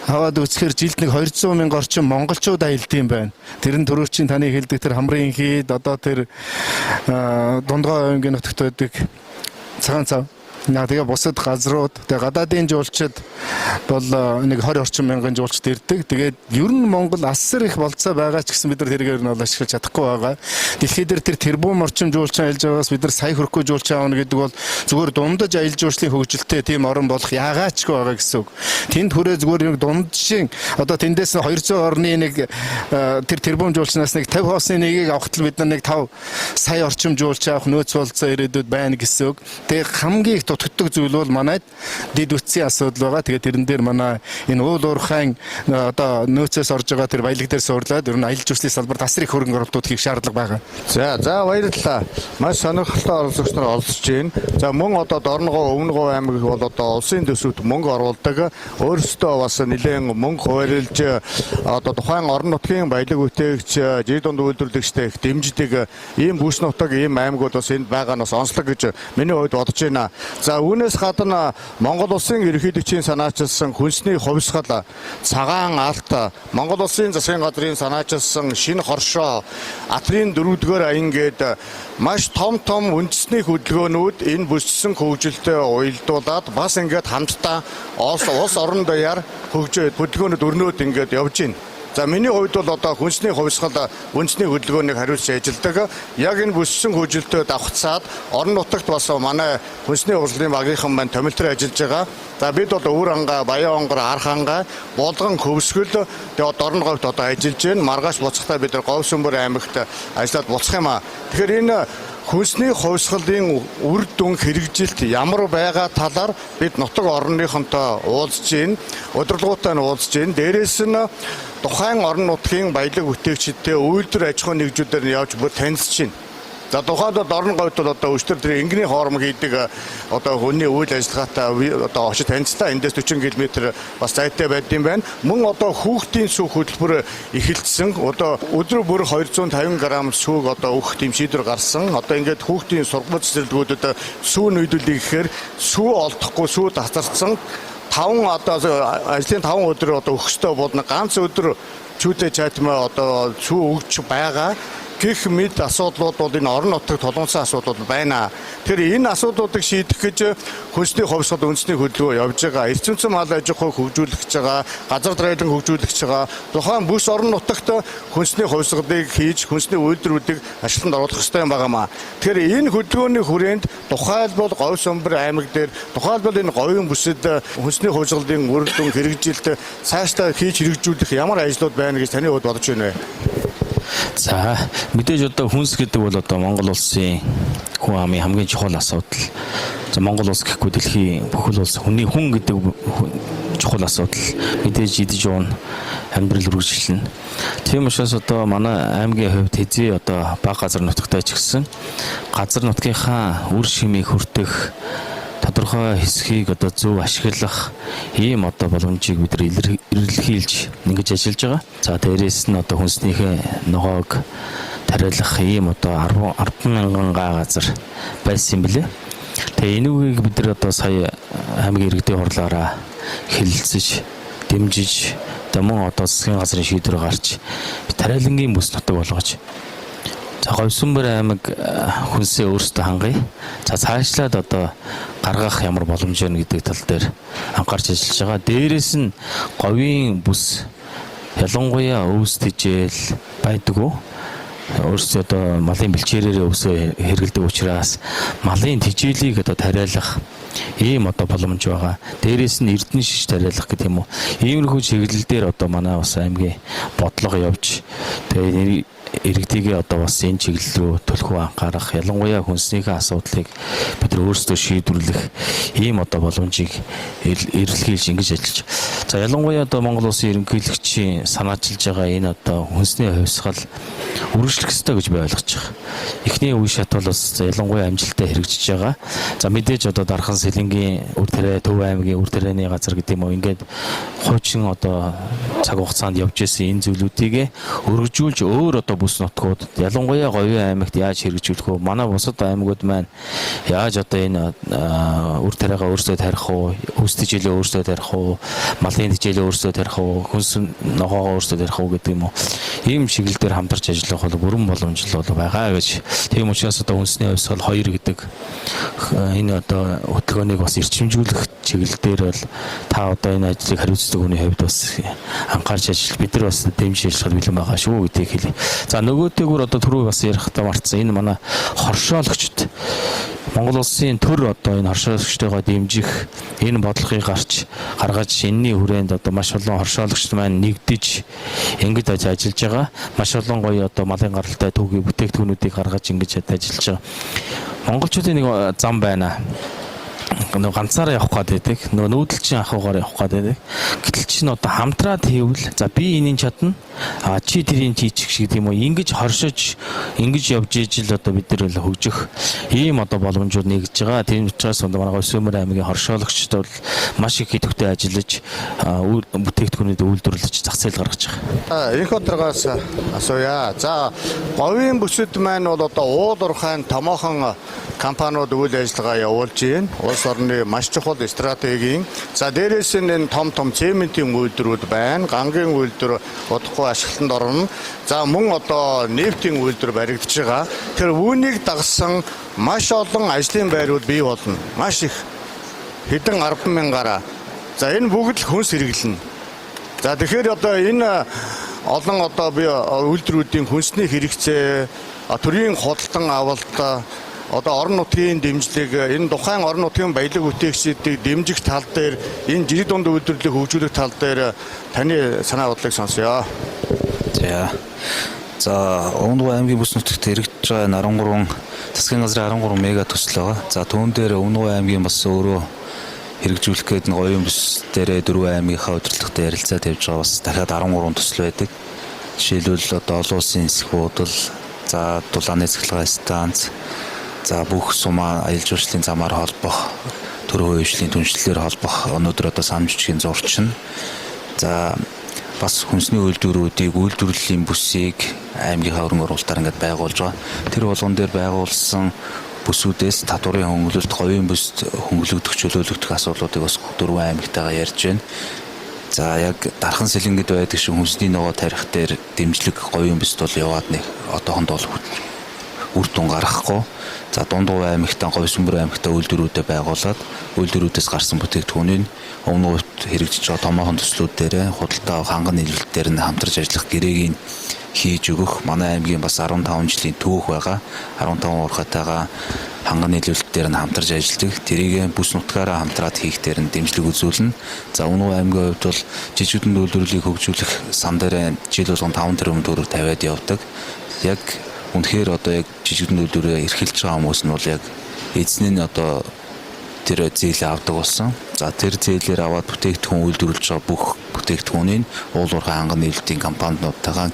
аваад үзэхээр жилд нэг 200 мянган орчим монголчууд аялдсан байна. Тэр нь түрүүчийн таны хэлдэг тэр хамрын хийд одоо тэр дундгой аймгийн нутагт байдаг цагаан цав. Тэгээ бусад газрууд тэгээ гадаадын жуулчид бол нэг 20 орчим мянган жуулчд ирдэг. Тэгээд ер нь Монгол асар их болцоо байгаа ч гэсэн бид нар тэргээр нь бол ашиглаж чадахгүй байгаа. Дэлхийд тэр тэрбум орчим жуулчин аялж байгаас бид нар сая хүрэхгүй жуулчин аавна гэдэг бол зүгээр дундаж аялал жуулчлалын хөгжилтэй тийм орн болох яагаачгүй байгаа гэсэн үг. Тэнд хүрээ зүгээр нэг дундшийн одоо тэндээс 200 орны нэг тэр тэрбум жуулчнаас нэг 50 хоосны нэгийг авахтал бид нар нэг 5 сая орчим жуулч авах нөөц болцоо ирээдүйд байна гэсэн үг. Тэгээ хамгийн их тутдаг зүйл бол манайд дид үтсийн асуудал байгаа. Тэгээд тэрэн дээр манай энэ уул уурхайн одоо нөөцөөс орж байгаа тэр баялаг дээр суурлаад ер нь аялал жуулчлалын салбарт асар их хөрөнгө оруулалт хийх шаардлага байгаа. За баярлалаа. Маш сонирхолтой оролцогч нар оролцож байна. За мөн одоо Дорногов, Өмнөгов аймаг бол одоо улсын төсөвт мөнгө оруулдаг. Өөрсдөө бас нэлээд мөнгө хуваарлж одоо тухайн орон нутгийн баялаг бүтээгч, жид дунд үйлдвэрлэгчтэй их дэмждэг ийм бүс нутаг, ийм аймагуд бас энд байгаа нь бас онцлог гэж миний хувьд бодож байна. За үүнээс гадна Монгол улсын ерөнхийлөгчийн санаачилсан хүнсний хувьсгал, цагаан алт, Монгол улсын засгийн газрын санаачилсан шинэ хоршоо, Атрын 4-р аян гээд маш том үндэсний хөдөлгөөнүүд энэ бүссэн хөгжилтэй уялдуулаад бас ингээд хамтдаа улс орон даяар хөдөлгөөнөд өрнөд ингээд явж байна. За миний хувьд бол одоо хүнсний хувьсгал үндэсний хөдөлгөөнийг хариуцж ажилладаг. Яг энэ бүссэн хөжилтөд давхцаад орон нутагт бас манай хүнсний хувьсгалын багийнхан маань томилтор ажиллаж байгаа. За бид бол Өвөр ангаа, Баян онгор, Арх ангаа, Булган хөвсгөл тэгээд Дорноговт одоо ажиллаж байна. Маргааш буцахтаа бид нар Говьсөнбөр аймагт ажиллаад буцах юм аа. Тэгэхээр энэ хүнсний хувьсгалын үр дүн хэрэгжилт ямар байгаа талаар бид нутаг орныхонтой уулзж байна. Удирдлагуудтай нь уулзж байна. Дээрээс нь тухайн орон нутгийн баялаг бүтээгчдтэй үйлдвэр аж ахуйн нэгжүүдээр нь явж бүр танилцж байна. За тухайд Дорноговт бол одоо өчтөр тэр ингэний хоорм хийдэг одоо хүний үйл ажиллагаатай одоо очиж танилцлаа. Эндээс 40 км бас зайтай байд юм байна. Мөн одоо хүүхдийн сүх хөтөлбөр эхэлсэн. Одоо өдөр бүр 250 г сүг одоо өгөх тийм шийдвэр гарсан. Одоо ингээд хүүхдийн сургууль цэцэрлэгүүдэд сүү нөйдөлийг гэхээр сүү олдохгүй сүү тасарсан. 5 одоо ажлын 5 өдөр одоо өгөхтэй болно. Ганц өдөр чүүдэ чатмаа одоо сүү өгч байгаа. Гэх мэт асуудлууд бол энэ орон нутагт толгонцсон асуудлууд байна. Тэр энэ асуудлуудыг шийдэх гэж хүнсний хувьсгал үндэсний хөдөлгөөн явж байгаа. Эрчимцэн мал аж ахуйг хөгжүүлэх гэж байгаа, газар дараалан хөгжүүлэх гэж байгаа. Тухайн бүс орон нутагт хүнсний хувьсгалыг хийж хүнсний үйлдвэрүүдийг ажилтнанд оруулах хэрэгтэй юм байнамаа. Тэгэхээр энэ хөдөлгөөний хүрээнд тухайлбал Говьсөнбөр аймаг дээр тухайлбал энэ говийн бүсэд хүнсний хувьсгалын үр дүн хэрэгжилт цаашдаа хийж хэрэгжүүлэх ямар ажлууд байна гэж таны хувьд бодож байна вэ? За мэдээж одоо хүнс гэдэг бол одоо Монгол улсын хүн амын хамгийн чухал асуудал. За Монгол улс гэхгүй дэлхийн бүхэл улс хүний хүн гэдэг чухал асуудал. Мэдээж идэж уун амьдрал үргэлжлэнэ. Тийм учраас одоо манай аймгийн хувьд хэзээ одоо бага газар нутагтай ч гэсэн газар нутгийнхаа үр шимийг хүртэх тодорхой хэсгийг одоо зөв ашиглах ийм одоо боломжийг бид нар илэрхийлж ингэж ажиллаж байгаа. За дээрээс нь одоо хүнснийхээ ногоог тариалах ийм одоо 10 мянган га газар байсан юм билээ. Тэгээ энүүгийг бид нар одоо сая аймгийн иргэдийн хурлаараа хэлэлцэж, дэмжиж, мөн одоо засгийн газрын шийдвэр гарч тариалангийн бүс нутаг болгож. За Говьсөнбөр аймаг хүнсээ өөрсдөө хангая. За цаашлаад одоо гаргах ямар боломж байна гэдэг тал дээр анхаарч ажиллаж байгаа. Дээрээс нь говийн бүс ялангуяа өвс тэжээл байдгүй. Өөрсдөө одоо малын бэлчээрээр өвсөө хэрэгэлдэг учраас малын тэжээлийг одоо тариалах ийм одоо боломж байгаа. Дээрээс нь эрдэнэ шиш тариалах гэх юм уу. Иймэрхүү чиглэл дээр одоо манай бас аймгийн бодлого явж тэгээ иргэдийгээ одоо бас энэ чиглэл рүү төлхөө анхаарах, ялангуяа хүнснийхээ асуудлыг бид нар өөрсдөө шийдвэрлэх ийм одоо боломжийг эрэлхийлж ингэж ажиллаж. За ялангуяа одоо Монгол улсын ерөнхийлөгчийн санаачилж байгаа энэ одоо хүнсний хувьсгал үргэлжлэх ёстой гэж би ойлгож байгаа. Их эхний үе шат бол бас ялангуяа амжилттай хэрэгжиж байгаа. За мэдээж одоо Дархан Сэлэнгийн үр тариа, Төв аймгийн үр тарианы газар гэдэг юм уу ингээд хуучин одоо цаг хугацаанд явж исэн энэ зүйлүүдийг өргөжүүлж өөр одоо бүс нутгууд ялангуяа Говийн аймагт яаж хэрэгжүүлэх вэ? Манай бусад аймагуд маань яаж одоо энэ үр тариагаа өөрсдөө тарих уу, хүс тэжээлээ өөрсдөө тарих уу, малын тэжээлээ өөрсдөө тарих уу, хүнс ногоогоо өөрсдөө тарих уу гэдэг юм уу. Ийм чиглэлээр хамтарч ажиллах бол бүрэн боломжтой бол байгаа гэж. Тийм учраас одоо үндэсний хувьсгал 2 гэдэг энэ одоо хөтөлбөрийг бас эрчимжүүлэх чиглэлээр бол та одоо энэ ажлыг хариуцдаг хүний хувьд бас анхаарч ажиллах бид нар бас дэмжиж ажиллах бэлэн байгаа шүү гэдгийг хэлье. За нөгөөтэйгүр одоо түрүү бас ярихтаа марцсан энэ манай хоршоологчд Монгол улсын төр одоо энэ хоршоологчтойгоо дэмжих энэ бодлогыг гаргаж энэний хүрээнд одоо маш олон хоршоологчд маань нэгдэж ингэж ажиллаж байгаа. Маш олон гоё одоо малын гаралтай төвгийн бүтээгдэхүүнүүдийг гаргаж ингэж ажиллаж байгаа. Монголчуудын нэг зам байна. Нөгөө ганцаараа явах гэдэг, нөгөө нүүдэлчин ахуйгаар явах гэдэг. Гэтэл чинь одоо хамтраад хийвэл за би энэний чадна, чи тэрийн хийчих шиг тийм үү. Ингэж хоршиж, ингэж явж ижил одоо бид нар л хөгжих ийм одоо боломжууд нэгж байгаа. Тийм учраас манай Сөмөр аймгийн хоршоологчд бол маш их идэвхтэй ажиллаж бүтээгдэхүүнүүд үйлдвэрлэж зах зээл гаргаж байгаа. Энх өдрөөс асууя. За говийн бүсэд маань бол одоо уул уурхайн томоохон компаниуд үйл ажиллагаа явуулж байна. Улс орны маш чухал стратегийн. За дээрээс нь энэ том цементийн үйлдвэрүүд байна. Гангийн үйлдвэр удахгүй ашиглалтанд орно. За мөн одоо нефтийн үйлдвэр баригдаж байгаа. Тэр үүнийг дагсан маш олон ажлын байрууд бий болно. Маш их хэдэн 10 мянгаар. За энэ бүгд л хүнс хэрэглэнэ. За тэгэхээр одоо энэ олон одоо би үйлдвэрүүдийн хүнсний хэрэгцээ, төрийн худалдан авалт, одоо орон нутгийн дэмжлэг, энэ тухайн орон нутгийн баялаг бүтээгчдийг дэмжих тал дээр, энэ жирийн дунд үйлдвэрлэлийг хөгжүүлэх тал дээр таны санаа бодлыг сонсъё. За Өмнөд аймгийн бүс нутагт хэрэгжиж байгаа 13 засгийн газрын 13 мега төсөл байгаа. За түүн дээр Өмнөд аймгийн бас өөрөө хэрэгжүүлэх гээд нэг говийн бүс дээрээ 4 аймгийнхаа удирдлагатай ярилцаа тавьж байгаа бас дахиад 13 төсөл байдаг. Жишээлбэл одоо олон улсын эсэх буудал, за дулааны цэцлэгээ станц, за бүх сумаа аялал жуулчлалын замаар холбох, төрийн хувьчлийн түншлэлээр холбох өнөөдөр одоо санамжчгийн зурчин. За бас хүнсний үйлдвэрүүдийг үйлдвэрлэлийн бүсийг аймгийнхаа хөрөнгө оруулалтаар ингээд байгуулж байгаа. Тэр болгон дээр байгуулсан бүсүүдээс татварын хөнгөлөлт, говийн бүст хөнгөлөгдөх, чөлөөлөгдөх асуудлуудыг бас 4 аймагтайгаа ярьж байна. За яг Дархан Сэлэнгэд байдаг шиг хүнсний ногоо тарих дээр дэмжлэг говийн бүст бол яваад нэг одоохонд бол үр дүн гаргахгүй. За Дундгов аймагтаа, Говьсөнбөр аймагтаа үйлдвэрүүдэд байгуулад үйлдвэрүүдээс гарсан бүтээгдэхүүнийг өмнө хувьд хэрэгжиж байгаа томоохон төслүүд дээр худалдаа ханган нийлүүлэлт дээр нь хамтарч ажиллах гэрээг хийж өгөх. Манай аймгийн бас 15 жилийн түүх байгаа. 15 уурхайтайгаа ханган нийлүүлэлт дээр нь хамтарч ажилладаг. Тэрийг бүс нутгаараа хамтраад хийх дээр нь дэмжлэг үзүүлнэ. За Өмнөд аймгийн хувьд бол жижигдэн үйлдвэрлэлийг хөгжүүлэх сан дээр жил болгон 5 тэрбум төгрөг тавиад явдаг. Яг үнэхээр одоо яг жижигдэн үйлдвэрээ эрхэлж байгаа хүмүүс нь бол яг эзэн нь одоо тэр зээлээ авдаг болсон. За тэр зээлээр аваад бүтээгдэхүүн үйлдвэрлэж байгаа бүх бүтээгдэхүүнийг уул уурхай ханган нийлүүлэлтийн компаниудтайгаа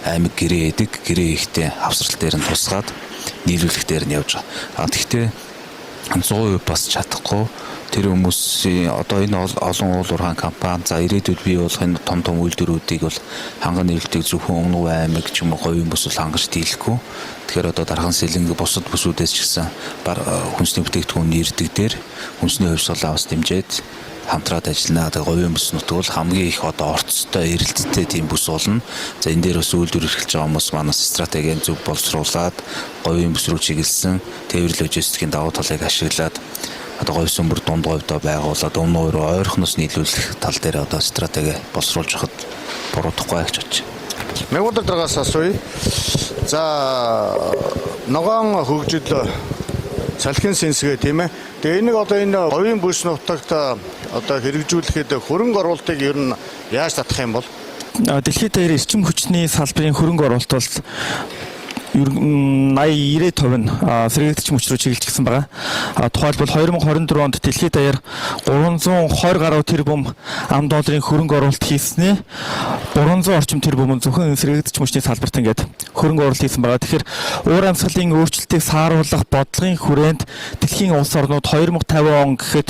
аймаг гэрээ хийдэг. Гэрээ хийхдээ авсрал дээр нь тусгаад нийлүүлэх дээр нь явж байгаа. Тэгэхдээ 100% бас чадахгүй. Тэр хүмүүсийн одоо энэ олон уул уурхай компани за ирээдүйд бий болох энэ том үйлдвэрүүдийг бол ханган нийлүүлэлтийг зөвхөн Өмнөд аймаг ч юм уу говийн бүс хангаж дийлэхгүй. Тэгэхээр одоо Дархан Сэлэнг бусад бүсүүдээс ч гэсэн хүнсний бүтээгдэхүүн ирдэг дээр хүнсний хувьсгалаа бас дэмжиж хамтраад ажиллана. Тэгээ говийн бүс нутаг бол хамгийн их одоо орцтой эрэлттэй тийм бүс болно. За энэ дээр бас үйлдвэр эрхэлж байгаа хүмүүс манаас стратегийн зөв боловсруулад говийн бүс рүү чиглэсэн тээвэр логистикийн давуу талыг ашиглаад одоо Говьсөнбөр Дундговьдоо байгуулад өмнө рүү ойрхоноос нийлүүлэх тал дээр одоо стратеги боловсруулж хахад буруудахгүй гэж бодож байна. Мэгүндэр дагаас асууя. За ногоон хөгжил салхин сэнсгээ тийм ээ. Тэгээ энийг одоо энэ говийн бүс нутагт одоо хэрэгжүүлэхэд хөрөнгө оруулалтыг ер нь яаж татах юм бол? Дэлхийд даяар эрчим хүчний салбарын хөрөнгө оруулалт бол ер нь 80-90% нь сэргээгдэж мөч рүү чиглэж гисэн байгаа. Тухайлбал 2024 онд дэлхийд даяар 320 гаруй тэрбум $, хөрөнгө оруулалт хийснээ 300 орчим тэрбум нь зөвхөн сэргээгдэж мөчний салбарт ингээд хөрөнгө оруулалт хийсэн байгаа. Тэгэхээр уур амьсгалын өөрчлөлтийг сааруулах бодлогын хүрээнд дэлхийн улс орнууд 2050 он гэхэд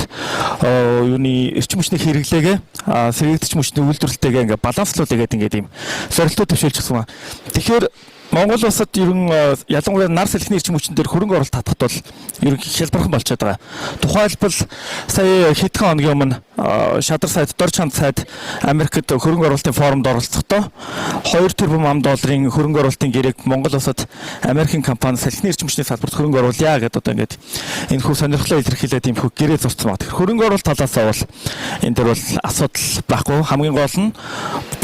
юуны эрчим хүчний хэрэглээгээ сэргээгдэж мөчний үйлдвэрлэлтэйгээ ингээд баланслуулъя гэдэг ингээд ийм зорилттой төвшүүлж гисэн байна. Тэгэхээр Монгол улсад ерөн ялангуяа нар салхины эрчим хүчин дээр хөрөнгө оруулалт татахд бол ерөн хялбархан болчиход байгаа. Тухайлбал сая хэдхэн хоногийн өмнө шадар сайд, дор чанд сайд Америкт хөрөнгө оруулалтын форумд оролцохдоо $2 тэрбум хөрөнгө оруулалтын гэрээг Монгол улсад Америкийн компани салхины эрчим хүчний салбарт хөрөнгө оруулъя гэдэг одоо ингээд энэ хүү сонирхлоо илэрхийлээд ийм хүү гэрээ зурцсан байна. Хөрөнгө оруулалт талаасаа бол энэ дээр бол асуудал байхгүй. Хамгийн гол нь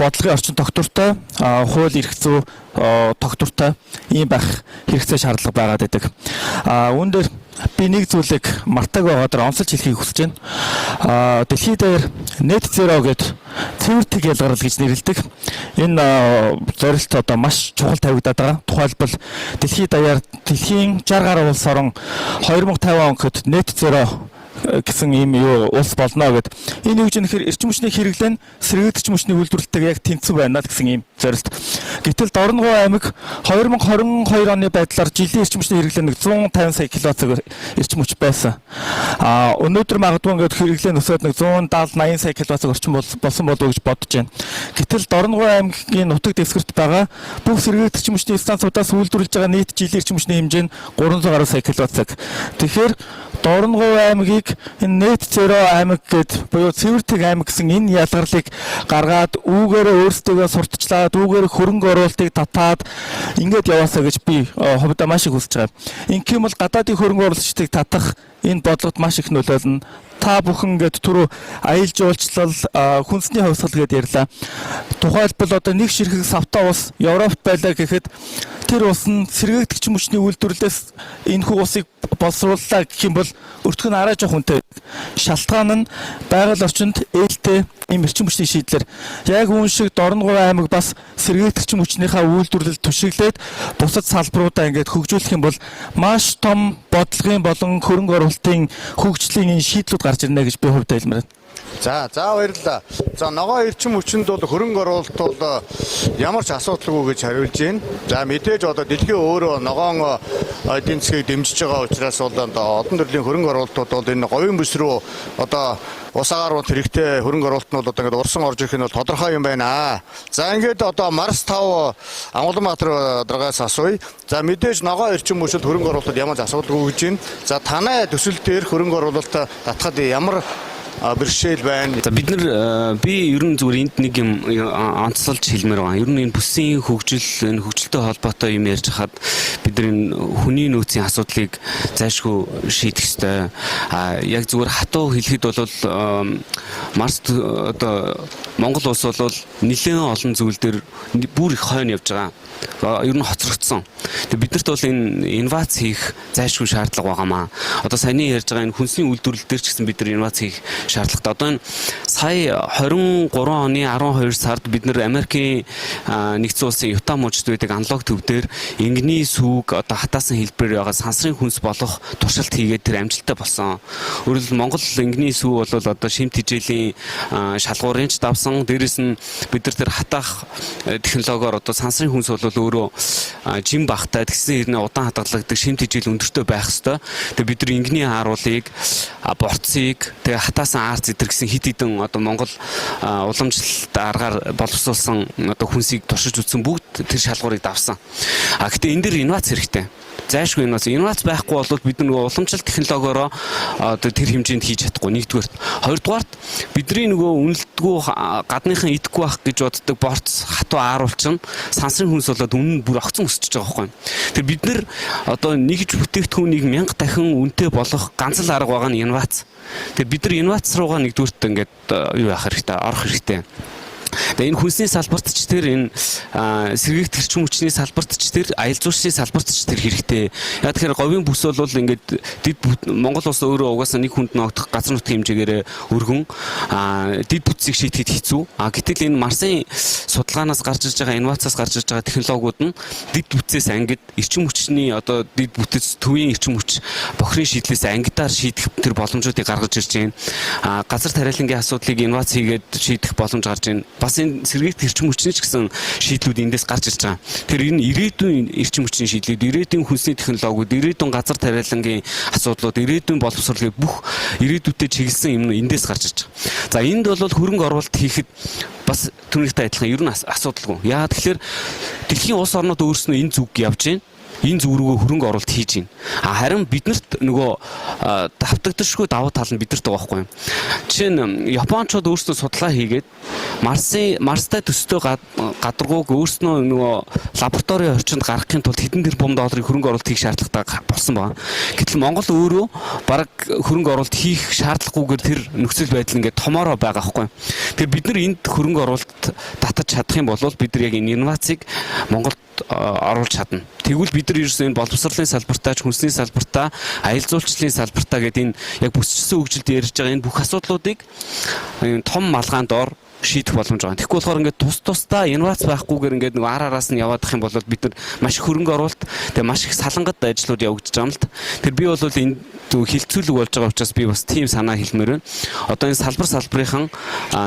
бодлогын орчин тогтвортой, хууль эрх зүй тогтвортой ийм байх хэрэгцээ шаардлага байгаад байдаг. Үүн дээр би нэг зүйлийг мартаагүй байгаад онцолж хэлхийг хүсэж байна. Дэлхийд даяар net zero гэдэг цэвэртэг ялгарл гэж нэрлэдэг. Энэ зорилт одоо маш чухал тавигдаад байгаа. Тухайлбал дэлхийд даяар дэлхийн 60 гаруй улс орон 2050 он гэхэд net zero гэсэн ийм улс болно гэд. Энэ юу гэхээр эрчим хүчний хэрэглээ нь сэргээгдэж мөчний үйлдвэрлэлтэйг яг тэнцүү байна гэсэн ийм зорилт. Гэтэл Дорногов аймаг 2022 оны байдлаар жилийн эрчим хүчний хэрэглээ нэг 150 сая киловатт эрчим хүч байсан. Өнөөдөр магадгүй ингээд хэрэглээ нөсөөд нэг 170-80 сая киловатт орчим болсон болов уу гэж бодож байна. Гэтэл Дорногов аймгийн нутаг дэвсгэрт байгаа бүх сэргээгдэж мөчний станцуудаас үйлдвэрлэж байгаа нийт жилийн эрчим хүчний хэмжээ нь 300 гаруй сая киловатт. Тэгэхээр Дорногов аймгийг энэ net zero аймаг гэд буюу цэвэртэг аймаг гэсэн энэ ялгарлыг гаргаад үүгээрээ өөрсдөө сурталчлаад үүгээр хөрөнгө оруулалтыг татаад ингээд яваасаа гэж би хувьдаа маш их хүсэж байгаа. Ингээм бол гадаадын хөрөнгө оруулагчдыг татах энэ бодлогод маш их нөлөөлнө. Та бүхэн ингээд түрүү аялал жуулчлал, хүнсний хувьсгал гэдээ ярьлаа. Тухайлбал одоо нэг ширхэг савта ус Европт байлаа гэхэд тэр ус нь сэргээгдэж мөчний үйлдвэрлэлээс энэ хүү усыг боловсрууллаа гэх юм бол өртгөх нь арай жоох хүнтэй. Шалтгаан нь байгаль орчинд ээлтэй ийм эрчим хүчний шийдлэр яг үүн шиг Дорногов аймаг бас сэргээгдэж мөчнийхээ үйлдвэрлэлд түшиглээд бусад салбаруудаа ингээд хөгжүүлэх юм бол маш том бодлогын болон хөрөнгө оруулалтын хөгжлийн энэ шийдлүүд гарч ирнэ гэж би хувьдаа хэлмээр байна. За баярлалаа. За ногоо эрчим хүчинд бол хөрөнгө оруулалт бол ямар ч асуудалгүй гэж хариулж байна. За мэдээж одоо дэлхийн өөрөө ногоон эдийн засгийг дэмжиж байгаа учраас бол одон төрлийн хөрөнгө оруулалтууд бол энэ говийн бүс рүү одоо усаагаар хэрэгтэй хөрөнгө оруулалт нь бол одоо ингээд урсан орж ирэх нь бол тодорхой юм байна. За ингээд одоо Марс 5 Амгаланбаатар дараагаас асууя. За мэдээж ногоо эрчим хүчинд хөрөнгө оруулалтад ямар ч асуудалгүй гэж байна. За танай төсөл дээр хөрөнгө оруулалт татахад ямар бэрхшээл байна. За бид нар би ер нь зүгээр энд нэг юм онцлолж хэлмээр байгаа. Ер нь энэ бүсийн хөгжил, энэ хөгжилтэй холбоотой юм ярьж хахад бид нар энэ хүний нөөцийн асуудлыг зайлшгүй шийдэх ёстой. Яг зүгээр хатуу хэлэхэд бол Марс одоо Монгол улс бол нэлээд олон зүйл дээр бүр их хойно явж байгаа. Ер нь хоцрогдсон. Тэгээ биднэрт бол энэ инновац хийх зайлшгүй шаардлага байгаамаа. Одоо саяны ярьж байгаа энэ хүнсний үйлдвэрлэл дээр ч гэсэн бид нар инновац хийх шаардлагатай. Одоо энэ сая 23 оны 12 сард бид нар Америкийн нэгдсэн улсын Юта мужид байдаг аналог төв дээр ингэний сүг одоо хатаасан хэлбэрээр байгаа сансрын хүнс болох туршилт хийгээд тэр амжилттай болсон. Өөрөлд Монгол ингэний сүг бол одоо шимт хижээлийн шалгуурын ч давсан. Дээрээс нь бид нар тэр хатаах технологиор одоо сансрын хүнс бол өөрөө жим багтай тэгсэн хэрнээ удаан хадгалагддаг шимт хижээл өндөртөө байх хэвээр. Тэгээ бид нар ингэний хааруулыг борцыг тэгээ хатаасан арц эдэр гэсэн хит хитэн одоо Монгол уламжлалт аргаар боловсруулсан одоо хүнсийг туршиж үзсэн бүгд тэр шалгуурыг давсан. Гэхдээ энэ дэр инновац хэрэгтэй. Зайлшгүй инновац байхгүй бол бид нөгөө уламжлалт технологиороо одоо тэр хэмжээнд хийж чадахгүй. Нэгдүгээрт, хоёрдугаарт бидний нөгөө үнэлдэггүй гадныхан идэхгүй байх гэж боддог борц хатуу ааруулчин сансрын хүнс болоод үнэн бүр огцон өсөж байгаа байхгүй. Тэр бид нэр одоо нэгж бүтээгдэхүүнийг 1000 дахин үнэтэй болгох ганц л арга байгаа нь инновац. Тэгээ бид нар инновац руугаа нэгдүгээрт ингээд юу яах хэрэгтэй, орох хэрэгтэй. Тэгээ энэ хүнсний салбарт ч тэр энэ сэргийгдэх эрчим хүчний салбарт ч тэр аялал жуулчлалын салбарт ч тэр хэрэгтэй. Яг тэгэхээр говийн бүс бол ингээд Монгол улс өөрөө угаасаа нэг хүнд ногдох газар нутгийн хэмжээгээр өргөн дид бүтцийг шийдэхэд хэцүү. Гэтэл энэ Марсын судалгаанаас гарч ирж байгаа инновацаас гарч ирж байгаа технологиуд нь дид бүтцээс ангид эрчим хүчний одоо дид бүтэц төвийн эрчим хүч бохирын шийдлээс ангидаар шийдэх тэр боломжуудыг гаргаж ирж байна. Газар тариалангийн асуудлыг инновац хийгээд шийдэх боломж гарч байна. Бас энэ сэргийгдэх эрчим хүчний ч гэсэн шийдлүүд эндээс гарч ирж байгаа. Тэр энэ ирээдүйн эрчим хүчний шийдлүүд, ирээдүйн хүнсний технологиуд, ирээдүйн газар тариалангийн асуудлууд, ирээдүйн боловсрол гэх бүх ирээдүйтэй чиглэсэн юм эндээс гарч ирж байгаа. За энд бол хөрөнгө оруулалт хийхэд бас түүнийхтэй адилхан ер нь асуудалгүй. Яагаад тэгэхээр дэлхийн улс орнууд өөрснөө энэ зүг явж байна. Энэ зүг рүүгээ хөрөнгө оруулалт хийж байна. Харин биднэрт нөгөө давтагдшгүй давуу тал нь биднэрт байгаа байхгүй юу? Жишээ нь Япончууд өөрсдөө судалгаа хийгээд Марстай төстэй гадаргууг өөрснөө нөгөө лабораторийн орчинд гаргахын тулд хэдэн тэрбум долларын хөрөнгө оруулалт хийх шаардлагатай болсон байна. Гэтэл Монгол өөрөө бараг хөрөнгө оруулалт хийх шаардлагагүйгээр тэр нөхцөл байдал ингээд томоороо байгаа байхгүй юу? Тэгэхээр бид нар энд хөрөнгө оруулалт татаж чадах юм бол бид нар яг энэ инновацийг Монголд оруулж чадна. Тэгвэл бид нар ерөөсөө энэ боловсролын салбартаа, хүнсний салбартаа, аялал жуулчлалын салбартаа гэдэг энэ яг бүсчилсэн хөгжилд ярьж байгаа энэ бүх асуудлуудыг том малгаанд ор шийдэх боломж байгаа. Тэгэхгүй болохоор ингээд тусдаа инновац байхгүйгээр ингээд нэг араас нь яваадах юм бол бид нар маш их хөрөнгө оруулалт, тэгээ маш их салангат ажлууд явагдаж байгаа юм л та. Тэр би бол энэ хилцүүлэг болж байгаа учраас би бас тийм санаа хэлмээр байна. Одоо энэ салбарын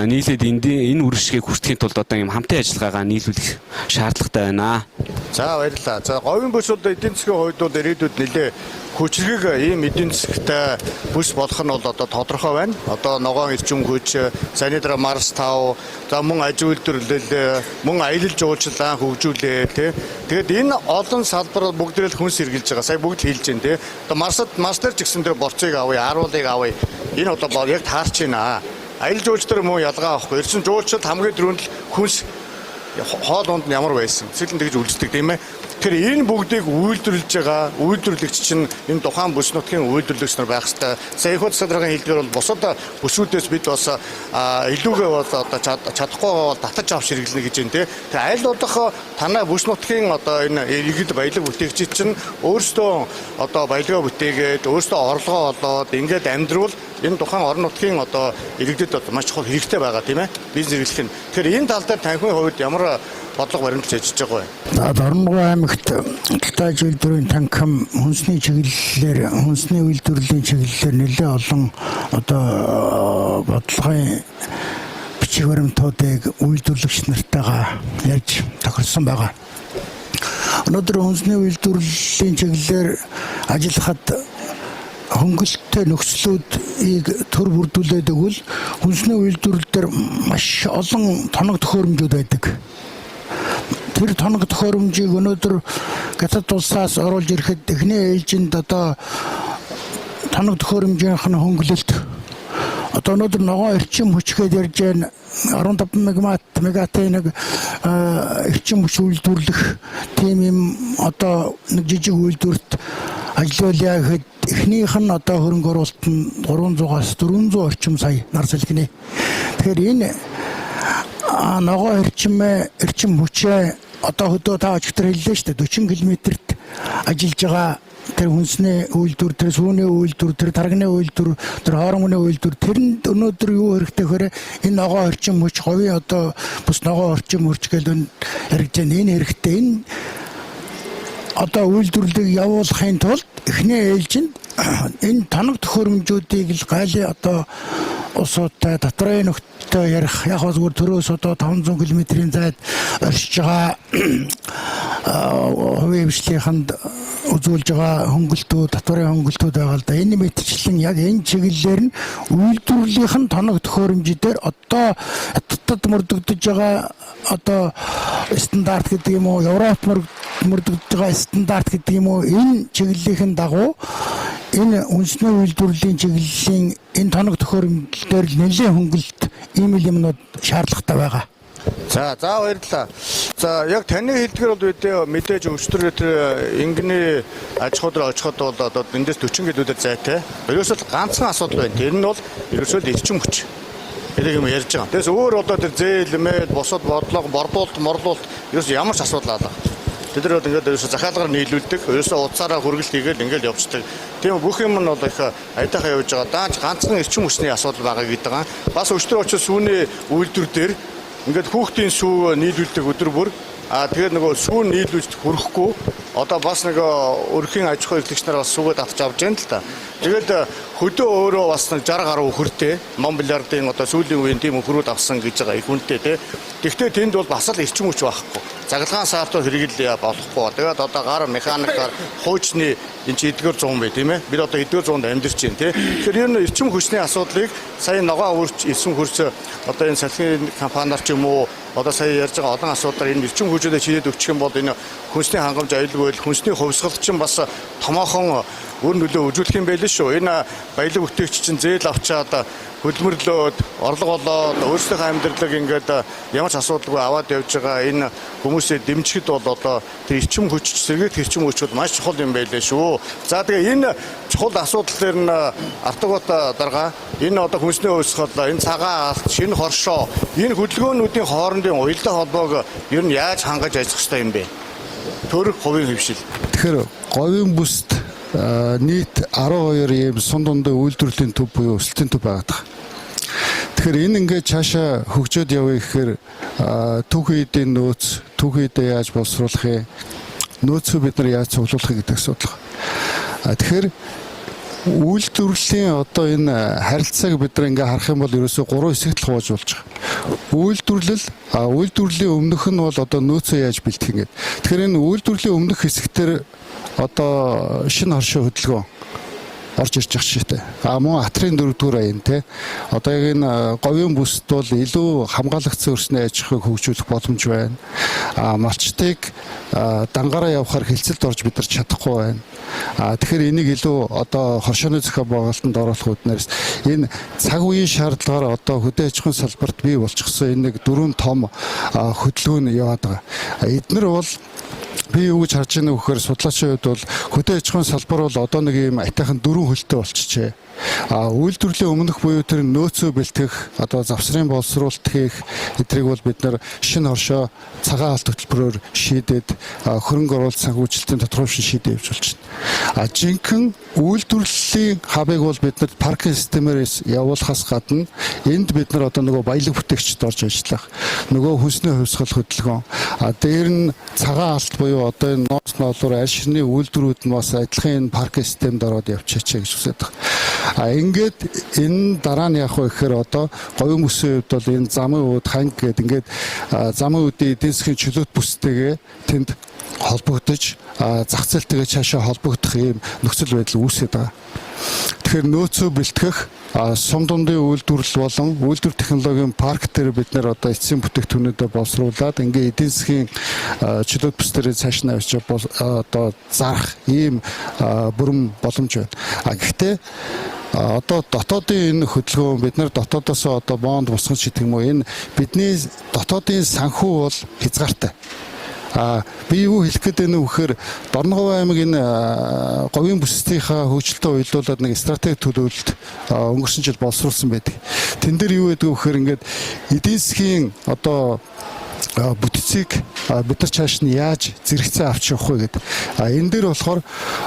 нийлээд энэ үржигшгийг хүртэхийн тулд одоо юм хамтын ажиллагаагаа нийлүүлэх шаардлагатай байна. За баярлалаа. За говийн бүс бол эдийн засгийн хувьд бол ирээдүйд нэлээ хүчрэг ийм эдийн засгтай бүс болох нь бол одоо тодорхой байна. Одоо ногоон эрчим хүч, саяны дараа Марс 5, за мөн аж үйлдвэрлэл, мөн аялал жуулчлал хөгжүүлээ тий. Тэгэд энэ олон салбар бүгдээрээ хүнс хэрглэж байгаа. Сая бүгд хэлж байна тий. Одоо Марс дээр ч гэсэн тэр борцыг авъя, харуулыг авъя. Энэ одоо яг таарч байна. Аялал жуулчлал мөн ялгаа авахгүй. Эрчим жуулчлал хамгийн түрүүнд л хүнс хоол унд нь ямар байсан. Цэглэн тэгж үлддэг тийм ээ. Тэр энэ бүгдийг үйлдвэрлэж байгаа үйлдвэрлэгч чинь энэ тухайн бүс нутгийн үйлдвэрлэгч нар байх хэвээр. Сая их удаагийн хэлдгээр бол бусад бүсүүдээс бид бас илүүгээ бол одоо чадахгүй бол татаж авч хэрэглэнэ гэж байна тий. Тэгээ аль болох танай бүс нутгийн одоо энэ иргэд баялаг бүтээгчид чинь өөрсдөө одоо баялгаа бүтээгээд өөрсдөө орлогоо олоод ингээд амьдрал энэ тухайн орон нутгийн одоо иргэдэд маш чухал хэрэгтэй байгаа тийм ээ. Бизнес эрхлэх нь. Тэгэхээр энэ тал дээр танхимын хувьд ямар бодлого баримтж ажиллаж байгаа вэ? Орнгой аймагт Алтайж үйлдвэрийн танхим хүнсний чиглэлээр хүнсний үйлдвэрлэлийн чиглэлээр нэлээд олон одоо бодлогын бичиг баримтуудыг үйлдвэрлэгч нартайгаа ярьж тохирсон байгаа. Өнөөдөр хүнсний үйлдвэрлэлийн чиглэлээр ажиллахад хөнгөлөлттэй нөхцлүүдийг төр бүрдүүлээд өгвөл хүнсний үйлдвэрлэл дээр маш олон тоног төхөөрөмжүүд байдаг. Тэр тоног төхөөрөмжийг өнөөдөр Гятад улсаас оруулж ирэхэд эхний ээлжинд одоо тоног төхөөрөмжийнх нь хөнгөлөлт одоо өнөөдөр ногоон эрчим хүчгээд ярьж байна 15 мегатын нэг эрчим хүч үйлдвэрлэх тийм юм одоо нэг жижиг үйлдвэрт ажиллаулъя гэхэд эхнийх нь одоо хөрөнгө оруулалт нь 300-аас 400 орчим сая нар салхины. Тэгэхээр энэ ногоон эрчим хүчээ одоо хөдөө та өчтөр хэллээ шүү дээ 40 км-т ажиллаж байгаа тэр хүнсний үйлдвэр, тэр сүүний үйлдвэр, тэр тарганы үйлдвэр, тэр хоромны үйлдвэр тэрэнд өнөөдөр юу хэрэгтэй гэхээр энэ ногоон эрчим хүч говийн одоо бус ногоон эрчим хүч гэдэг хэрэгж байна. Энэ хэрэгтэй. Энэ одоо үйлдвэрлэлийг явуулахын тулд эхний ээлжинд энэ тоног төхөөрөмжүүдийг л гайлын одоо усуудтай дотрын нөхдөд ярих яг зүгээр төрөөс одоо 500 км-ийн зайд оршиж байгаа хувийн хвшлийнхэнд үзүүлж байгаа хөнгөлтүүд, дотрын хөнгөлтүүд байгаа л да. Энэ мэтчлэн яг энэ чиглэлээр нь үйлдвэрлэлийн тоног төхөөрөмждөр одоо хятадд мөрдөгдөж байгаа одоо стандарт гэдэг юм уу, Европт мөрдөгдөж байгаа стандарт гэдэг юм уу, энэ чиглэлийн дагуу энэ үндэсний үйлдвэрлэлийн чиглэлийн энэ тоног төхөөрөмжлөөр нэлээд хөнгөлөлт ийм юмнууд шаардлагатай байгаа. За баярлалаа. За яг таны хэлдгээр бол мэдээж өчтөр тэр ингэний аж ахуй руу очиход бол одоо эндээс 40 км зайтай. Ерөөсөө ганцхан асуудал байна. Тэр нь бол ерөөсөө эрчим хүч. гэдэг юм ярьж байгаа. Тэгээс өөр одоо тэр зээлмэл бусад бодлого бордуулалт ерөөс ямар ч асуудал алга. Тэд нар ингээд ерөөсө захиалгаар нийлүүлдэг, ерөөсө утсаараа хүргэлт хийгээл ингээд явцдаг. Тийм бүх юм нь бол их айдахаа явж байгаа. Даанч ганцхан эрчим хүчний асуудал байгаа гэдэг байгаа. Бас өчтөр очиж сүүний үйлдвэр дээр ингээд хүүхдийн сүү нийлүүлдэг өдөр бүр тэгээд нөгөө сүү нийлүүлж хүрэхгүй одоо бас нэг өрхийн аж ахуй эрхлэгч нар бас сүүгээд авч авж байна л та. Тэгээд хөдөө өөрөө бас нэг 60 гаруй хөртэй Монбилардын одоо сүүлийн үеийн тийм хөрүүд авсан гэж байгаа их үнэтэй тий. Гэхдээ тэнд бол бас л эрчим хүч байхгүй. Заглагаан саартуу хэрэгэл болохгүй. Тэгээд одоо гар механикаар хуучны энэ чи эдгээр 100 бай тийм ээ. Бид одоо эдгээр 100-д амьдарч байна тий. Тэгэхээр ер нь эрчим хүчний асуудлыг сая ногоо үрч ирсэн хөрс одоо энэ салхины компаниар ч юм уу одоо сая ярьж байгаа олон асуудал энэ эрчим хүчүүдэд чийдээд өгчих юм бол энэ хүнсний хангамж аюулгүй байл хүнсний хувьсгал чинь бас томоохон өөр нөлөө үзүүлэх юм байл шүү. Энэ баялаг бүтээгч чинь зээл авчаад хөдөлмөрлөөд орлого болоод өөрсдийнхөө амьдралыг ингээд ямар ч асуудалгүй аваад явж байгаа энэ хүмүүсээ дэмжихэд бол одоо тэр эрчим хүч сэргийлэх эрчим хүчүүд маш чухал юм байлээ шүү. За тэгээ энэ чухал асуудал дээр нь Артагбат дарга энэ одоо хүнсний хувьсгал энэ цагаан алт шинэ хоршоо энэ хөдөлгөөнүүдийн хоорондын уялдаа холбоог ер нь яаж хангаж ажиллах ёстой юм бэ? Төрөх хувийн хөвшил. Тэгэхээр говийн бүст нийт 12 ийм сун дундын үйлдвэрлэлийн төв буюу өсөлтийн төв байгаа. Тэгэхээр энэ ингээд цаашаа хөгжөөд явъя гэхээр түүхийн эдийн нөөц, түүхийн эдээ яаж боловсруулах юм, нөөцөө бид нар яаж цуглуулах гэдэг асуудал. Тэгэхээр үйлдвэрлэлийн одоо энэ харилцааг бид нар ингээ харах юм бол ерөөсөө 3 хэсэгт хувааж болж байгаа. Үйлдвэрлэлийн өмнөх нь бол одоо нөөцөө яаж бэлтгэх юм гээд. Тэгэхээр энэ үйлдвэрлэлийн өмнөх хэсэгтэр одоо шинэ хоршоо хөдөлгөөн орж ирж байгаа шийтэй. Мөн атрын 4-р аян те. Одоо яг энэ говийн бүсд бол илүү хамгаалагдсан өрсний аж ахуйг хөгжүүлэх боломж байна. Малчтыг дангаараа явахаар хилцэлд орж бид нар чадахгүй байна. Тэгэхээр энийг илүү одоо хоршооны зохион байгуулалтанд оруулах үднээс энэ цаг үеийн шаардлагаар одоо хөдөө аж ахуйн салбарт бий болчихсон энэ нэг 4 том хөдөлгөөн яваад байгаа. Эднэр бол би юу гэж харж байна вэ гэхээр судлаачийн хувьд бол хөдөө аж ахуйн салбар бол одоо нэг юм атайхан 4 хөлтэй болчихжээ. Үйлдвэрлэлийн өмнөх буюу тэр нөөцөө бэлтгэх, одоо завсрын боловсруулалт хийх эдрийг бол бид нар шинэ хоршоо цагаан алт хөтөлбөрөөр шийдээд хөрөнгө оруулалт санхүүжилтийн тодорхой шийдээ явуулж байна. Жинхэнэ үйлдвэрлэлийн хабыг бол бид нар паркинг системээр явуулахаас гадна энд бид нар одоо нөгөө баялаг бүтээгчд орж ажиллах, нөгөө хүнсний хувьсгал хөдөлгөөн, дээр нь цагаан алт буюу одоо энэ ноос ноолоор аль ширний үйлдвэрүүд нь бас адилхан энэ паркинг системд ороод явчихъя гэж үздэг. Ингээд энэ дараа нь яах вэ гэхээр одоо говийн бүсийн хувьд бол энэ замын ууд ханг гэдэг ингээд замын уудын эдийн засгийн чөлөөт бүстэйгээ тэнд холбогдож зах зээлтэйгээ цаашаа холбогдох ийм нөхцөл байдал үүсээд байгаа. Тэгэхээр нөөцөө бэлтгэх сум дундын үйлдвэрлэл болон үйлдвэр технологийн парк дээр бид нэр одоо эцсийн бүтээгдэхүүнүүдэд боловсруулад ингээ эдийн засгийн чөлөөт бүс дээр цааш нь авч одоо зарах ийм бүрэн боломж байна. Гэхдээ одоо дотоодын энэ хөдөлгөөн бид нар дотоодоос одоо бонд босгож гэдэг юм уу энэ бидний дотоодын санхүү бол хязгаартай. Би юу хэлэх гээд байна вэ гэхээр Дорноговь аймаг энэ говийн бүсдийнхаа хөгжилтөд уялдуулаад нэг стратеги төлөвлөлт өнгөрсөн жил боловсруулсан байдаг. Тэн дээр юу гэдэг вэ гэхээр ингээд эдийн засгийн одоо бүтцийг бид нар цааш нь яаж зэрэгцээ авч явах вэ гэдэг. Энэ дээр болохоор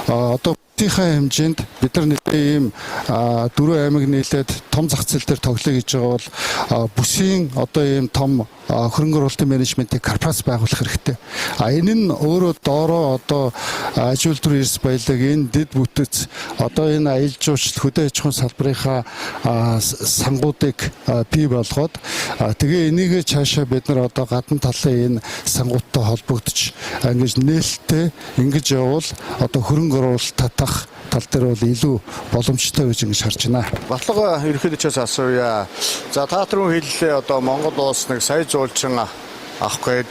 одоо бүтцийнхаа хэмжээнд бид нар нэлээд ийм 4 аймаг нийлээд том зах зээл дээр тоглоё гэж байгаа бол бүсийн одоо ийм том хөрөнгө оруулалтын менежментийн корпорац байгуулах хэрэгтэй. Энэ нь өөрөө доороо одоо аж үйлдвэр эрс баялаг энэ дэд бүтэц одоо энэ аялал жуулчлал хөдөө аж ахуйн салбарынхаа сангуудыг бий болгоод тэгээ энийг цаашаа бид нар одоо гадна талын энэ сангуудтай холбогдож ингэж нээлттэй ингэж явбал одоо хөрөнгө оруулалт татах тал дээр бол илүү боломжтой гэж ингэж харж байна. Батлага ерөнхийдөөс асууя. За та түрүү хэллээ одоо Монгол улс нэг сая зуулчин авах гээд.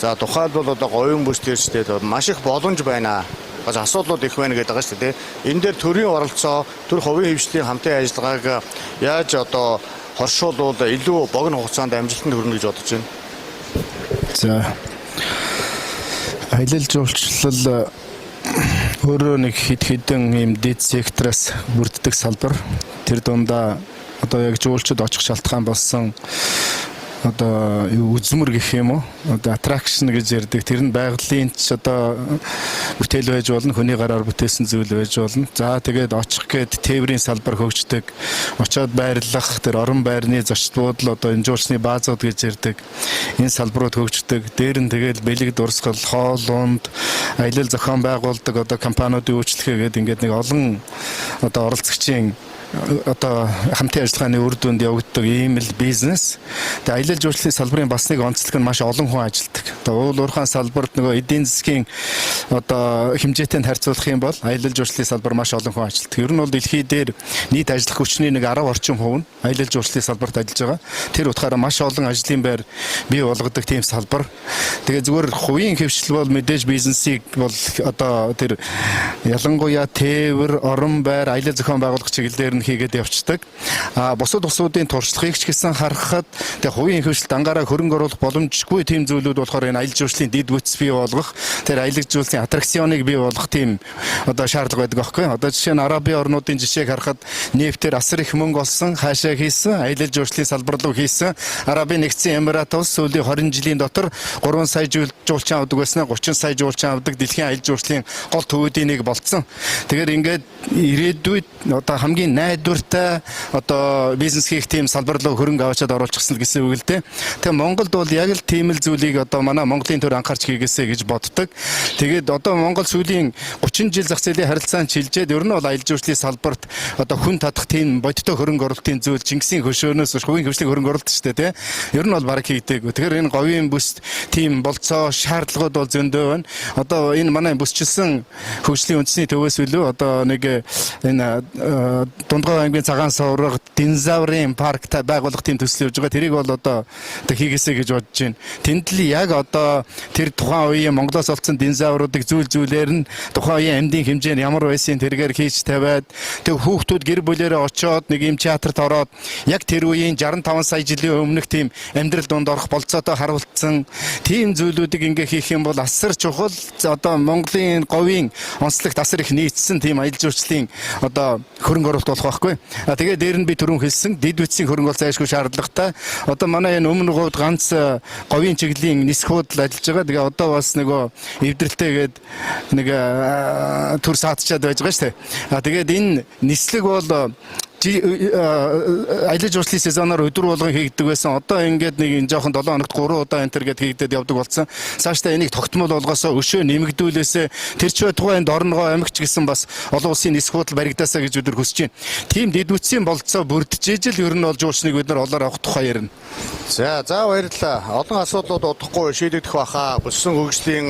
За тухайлбал одоо говийн бүс төрчтэй маш их боломж байна. Бас асуудлууд их байна гэдэг байгаа шүү дээ. Энэ дээр төрийн оролцоо, төр хувийн хвшлийн хамтын ажиллагааг яаж одоо хоршуулвал илүү богино хугацаанд амжилтанд хүрнэ гэж бодож байна. За аялал жуулчлал өөрөө нэг хэд хэдэн ийм дэд сектороос бүрддэг салбар. Тэр дундаа одоо яг жуулчд очих шалтгаан болсон одоо үзмэр гэх юм уу одоо attraction гэж ярддаг тэр нь байгалийн ч одоо бүтээл байж болно хүний гараар бүтээсэн зүйл байж болно за тэгээд очих гээд тээврийн салбар хөгждөг очоод байрлах тэр орон байрны зочд буудал одоо энэ жуулчны баазууд гэж ярддаг энэ салбарууд хөгждөг дээр нь тэгээд бэлэг дурсгал хоол унд аялал зохион байгуулдаг одоо компаниудын үйлчлэгээ гэдэг ингээд нэг олон одоо оролцогчийн одоо хамтын ажиллагааны үр дүнд явагддаг ийм л бизнес. Тэгээ аялал жуулчлалын салбарын бас нэг онцлог нь маш олон хүн ажилладаг. Тэгээ уул уурхайн салбарт нөгөө эдийн засгийн одоо хэмжээтэй харьцуулах юм бол аялал жуулчлалын салбар маш олон хүн ажилладаг. Ер нь бол дэлхий дээр нийт ажиллах хүчний нэг 10 орчим хувь нь аялал жуулчлалын салбарт ажиллаж байгаа. Тэр утгаараа маш олон ажлын байр бий болгодог тийм салбар. Тэгээ зүгээр хувийн хөвшил бол мэдээж бизнесийг бол одоо тэр ялангуяа тээвэр, орон байр, аялал зохион байгуулах чиглэлээр нь хийгээд явцдаг. Бусад усуудын туршлагыг ч гэсэн харахад тэг хувийн хөвшилт ангаараа хөрөнгө оруулах боломжгүй тийм зүйлүүд болохоор энэ аялал жуулчлалын дэд бүтц бий болгох, тэр аялал жуулчлалын аттракционыг бий болгох тийм одоо шаардлага байдаг аахгүй. Одоо жишээ нь Арабын орнуудын жишээг харахад нефтээр асар их мөнгө олсон, хаашаа хийсэн, аялал жуулчлалын салбар руу хийсэн. Арабын нэгдсэн Эмират улс сүүлийн 20 жилийн дотор 3 сая жуулчин авдаг байснаа 30 сая жуулчин авдаг дэлхийн аялал жуулчлалын гол төвүүдийн нэг болцсон. Тэгэхээр ингээд ирээдүйд одоо хамгийн найдвартай одоо бизнес хийх тийм салбар руу хөрөнгө аваачаад оруулчихсан гэсэн үг л дээ. Тэгээ Монголд бол яг л тийм л зүйлийг одоо манай Монголын төр анхаарч хийгээсэй гэж боддог. Тэгээд одоо Монгол сүүлийн 30 жил зах зээлийн харилцаанд шилжээд ер нь бол аялал жуулчлалын салбарт одоо хүн татах тийм бодиттой хөрөнгө оруулалтын зүйл Чингисийн хөшөөнөөс хувийн хөвшлийн хөрөнгө оруулалт шүү дээ, тий. Ер нь бол бараг хийдэг. Тэгэхээр энэ говийн бүс тийм болцоо шаардлагууд бол зөндөө байна. Одоо энэ манай бүсчилсэн хөгжлийн үндэсний төвөөс билүү одоо нэг энэ Дундгой аймгийн цагаан сувраг динозаврын парк байгуулах тийм төсөл явж байгаа. Тэрийг бол одоо хийгээсэй гэж бодож байна. Тэнд л яг одоо тэр тухайн үеийн Монголоос олцсон динозавруудыг зүйлээр нь тухайн үеийн амьдын хэмжээ нь ямар байсан тэргээр хийж тавиад тэг хүүхдүүд гэр бүлээрээ очоод нэг юм театрт ороод яг тэр үеийн 65 сая жилийн өмнөх тийм амьдрал дунд орох болцоотой харуулсан тийм зүйлүүдийг ингээ хийх юм бол асар чухал одоо Монголын говийн онцлогт асар их нийцсэн тийм аялал жуулчлалын одоо хөрөнгө оруулалт болох байхгүй. Тэгээд дээр нь би түрүүн хэлсэн дэд бүтцийн хөрөнгө оруулалт зайлшгүй шаардлагатай. Одоо манай энэ өмнө говьд ганц говийн чиглэлийн нисэх хуудал ажиллаж байгаа. Тэгээ одоо бас нөгөө эвдрэлтэйгээд нэг төр саатчаад байж байгаа шүү дээ. Тэгээд энэ нислэг бол аялал жуулчлалын сезоноор өдөр болгон хийгддэг байсан. Одоо ингээд нэг энэ жоохон 7 хоногт 3 удаа энтер гээд хийгдээд явдаг болсон. Цаашдаа энийг тогтмол болгосоо өшөө нэмэгдүүлээсээ тэр ч тухайн Дорногов аймагч гэсэн бас олон улсын нисэх худал баригдаасаа гэж өдөр хүсэж байна. Тийм дэд бүтцийн болцоо бүрдчихэж л ер нь бол жуулчныг бид нар олоор авах тухай ярина. За баярлалаа. Олон асуудлууд удахгүй шийдэгдэх баха. Бүссэн хөгжлийн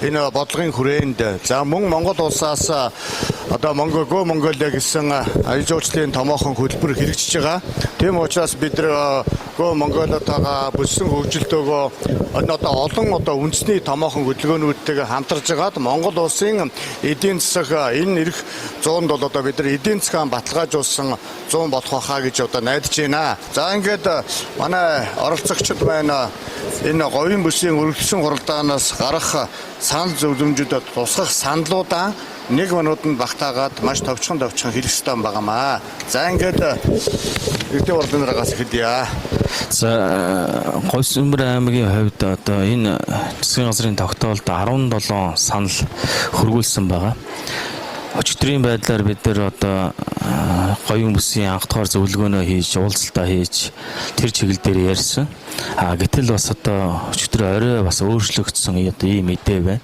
энэ бодлогын хүрээнд за мөн Монгол улсаас одоо Монголиа гэсэн аялал жуулчлалын томоохон хөтөлбөр хэрэгжиж байгаа. Тийм учраас бид нар Монголиотойгоо бүссэн хөгжилтөөгөө одоо олон үндэсний томоохон хөдөлгөөнүүдтэйгээ хамтарж байгаад Монгол улсын эдийн засаг энэ ирэх 100-д бол одоо бид нар эдийн засгаа баталгаажуулсан 100 болох байхаа гэж одоо найдаж байна. За ингээд манай оролцогчид байна энэ говийн бүсийн өргөжлсөн хуралдаанаас гарах санал зөвлөмжүүдэд тусгах саналуудаа нэг минутанд багтаагаад маш товчхон хэлэх ёстой юм байнамаа. За ингээд эрдэнэ урлагнаас эхэлье. За Говьсүмбэр аймгийн хувьд одоо энэ засгийн газрын тогтоолд 17 санал хөргүүлсэн байгаа. Өчигдрийн байдлаар бид нар одоо говийн бүсийн анх дахь зөвлөгөөнөө хийж, уулзалтаа хийж тэр чиглэл дээр ярьсан. Гэтэл бас одоо өчигдөр орой бас өөрчлөгдсөн одоо ийм мэдээ байна.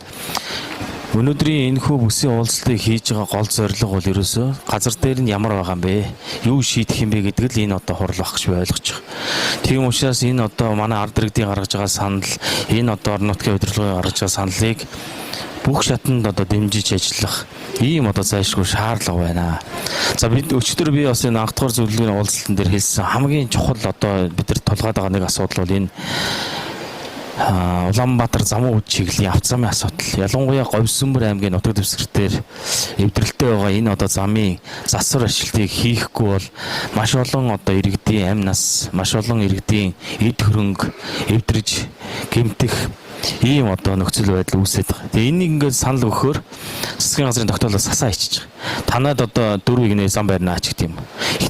Өнөөдрийн энэхүү бүсийн уулзалтыг хийж байгаа гол зорилго бол ерөөсөө газар дээр нь ямар байгаа юм бэ? Юу шийдэх юм бэ гэдэг л энэ одоо хурал баг гэж би ойлгож байгаа. Тийм учраас энэ одоо манай ард иргэдийн гаргаж байгаа санал, энэ одоо орон нутгийн удирдлагын гаргаж байгаа саналыг бүх шатанд одоо дэмжиж ажиллах ийм одоо зайлшгүй шаардлага байна. За бид өчигдөр би бас энэ анх дахь зөвлөлийн уулзалтан дээр хэлсэн хамгийн чухал одоо бид нар тулгаад байгаа нэг асуудал бол энэ Улаанбаатар замун үд чиглэлийн автозамын асуудал. Ялангуяа Говьсүмбэр аймгийн нутаг дэвсгэр дээр эвдрэлтэй байгаа энэ одоо замын засвар ажилтныг хийхгүй бол маш олон одоо иргэдийн амь нас, маш олон иргэдийн эд хөрөнгө эвдрэж гэмтэх ийм одоо нөхцөл байдал үүсээд байгаа. Тэгээ энийг ингээд санал өгөхөөр засгийн газрын тогтоолоос сасаа ичиж байгаа. Танад одоо 4-ийг зам баринаач гэх юм.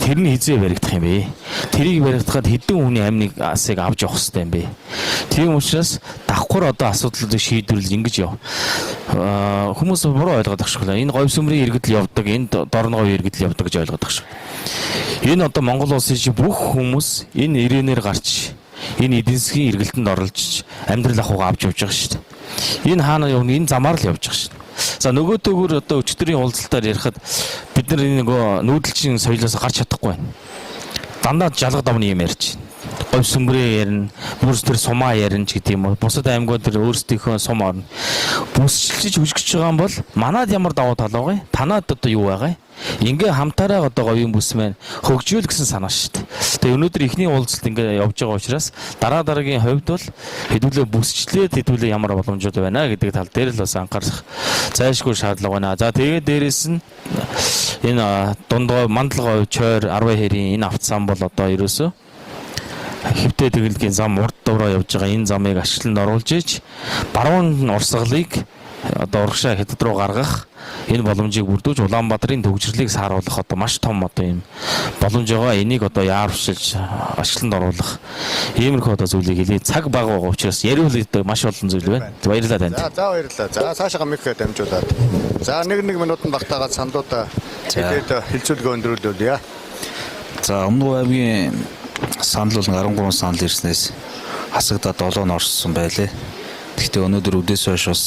Тэр нь хизээ баригдах юм бэ? Тэрийг баригдахад хэдэн хүний амныг асыг авч явах хэрэгтэй юм бэ? Тийм учраас давхар одоо асуудлуудыг шийдвэрлэж ингэж яв. Хүмүүс буруу ойлгоод байгаа шүү. Энэ говь сүмрийн иргэдэл явдаг, энд дорн говь иргэдэл явдаг гэж ойлгоод байгаа шүү. Энэ одоо Монгол улсын чи бүх хүмүүс энэ ирээнээр гарч энэ эдийн засгийн эргэлтэнд оролцож амьдрал ахуйгаа авч явж байгаа шүү дээ. Энэ хаана явна? Энэ замаар л явж байгаа шүү дээ. За нөгөөдөөгөр одоо өчтөрийн уулзалтаар ярихад бид нар энэ нөгөө нүүдэлчин соёлоос гарч чадахгүй байна. Дандаа жалга давны юм ярьж байна. Говь сүмрээ ярина, бүрс төр сумаа ярина ч гэдэг юм уу. Бусад аймагуд төр өөрсдийнхөө сум орно. Бүсчилж хүчгэж байгаа юм бол манад ямар давуу тал байгаа? Танад одоо юу байгаа? Ингээ хамтаараа одоо говийн бүс маань хөгжүүл гэсэн санаа шүү дээ. Тэгээ өнөөдөр ихний уулзалт ингээ явж байгаа учраас дараагийн хувьд бол хэдүүлээ бүсчлээд хэдүүлээ ямар боломжууд байна гэдэг тал дээр л бас анхаарах зайлшгүй шаардлага байна. За тэгээ дээрэс нь энэ дундгой мандалгой чойр 10 хэрийн энэ автсан бол одоо ерөөсөө хэвтэй тэгэлгийн зам урд дураа явж байгаа энэ замыг ашигланд оруулж иж баруун урсгалыг одоо урагшаа хятад руу гаргах энэ боломжийг бүрдүүлж Улаанбаатарын төвчрлийг сааруулах одоо маш том одоо юм боломж байгаа. Энийг одоо яарвшилж ашигланд оруулах иймэрхүү одоо зүйлийг хэлээ. Цаг бага байгаа учраас яриул маш олон зүйл байна. Баярлалаа танд. За баярлалаа. За цаашаа микро дамжуулаад. За 1 минутанд багтаагаад сандуудаа хэлээд хилцүүлгээ өндрүүлүүлье. За өмнө аймгийн санал бол 13 санал ирснээс хасагдаад 7 орсон байлээ. Гэхдээ өнөөдөр өдөөс хойш бас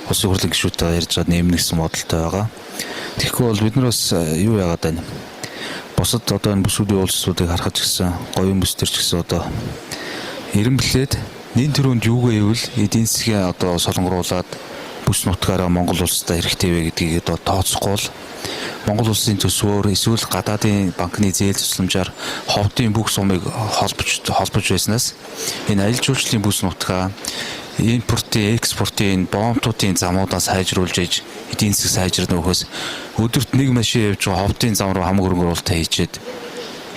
улсын хурлын гишүүдтэй ярьж байгаа нэмнэгсэн бодолтой байгаа. Тэгэхгүй бол бид нар бас юу яагаад байна? Бусад одоо энэ бүсүүдийн уулзалтуудыг харахад ч гэсэн говийн бүс төр ч гэсэн одоо эренблээд нэн төрөнд юугаа ивэл эдийн засгийн одоо солонгоруулад бүс нутгаараа Монгол улстай хэрэгтэй вэ гэдгийг одоо тооцохгүй бол Монгол улсын төсвөөр эсвэл гадаадын банкны зээл тусламжаар ховдын бүх сумыг холбож байснаас энэ аялал жуулчлалын бүс нутгаа импортын, экспортын, бомтуудын замуудаас сайжруулж иж эдийн засаг сайжрах нөхөөс өдөрт нэг машин явж байгаа ховдын зам руу хамаг хөрөнгө оруулалт хийчихэд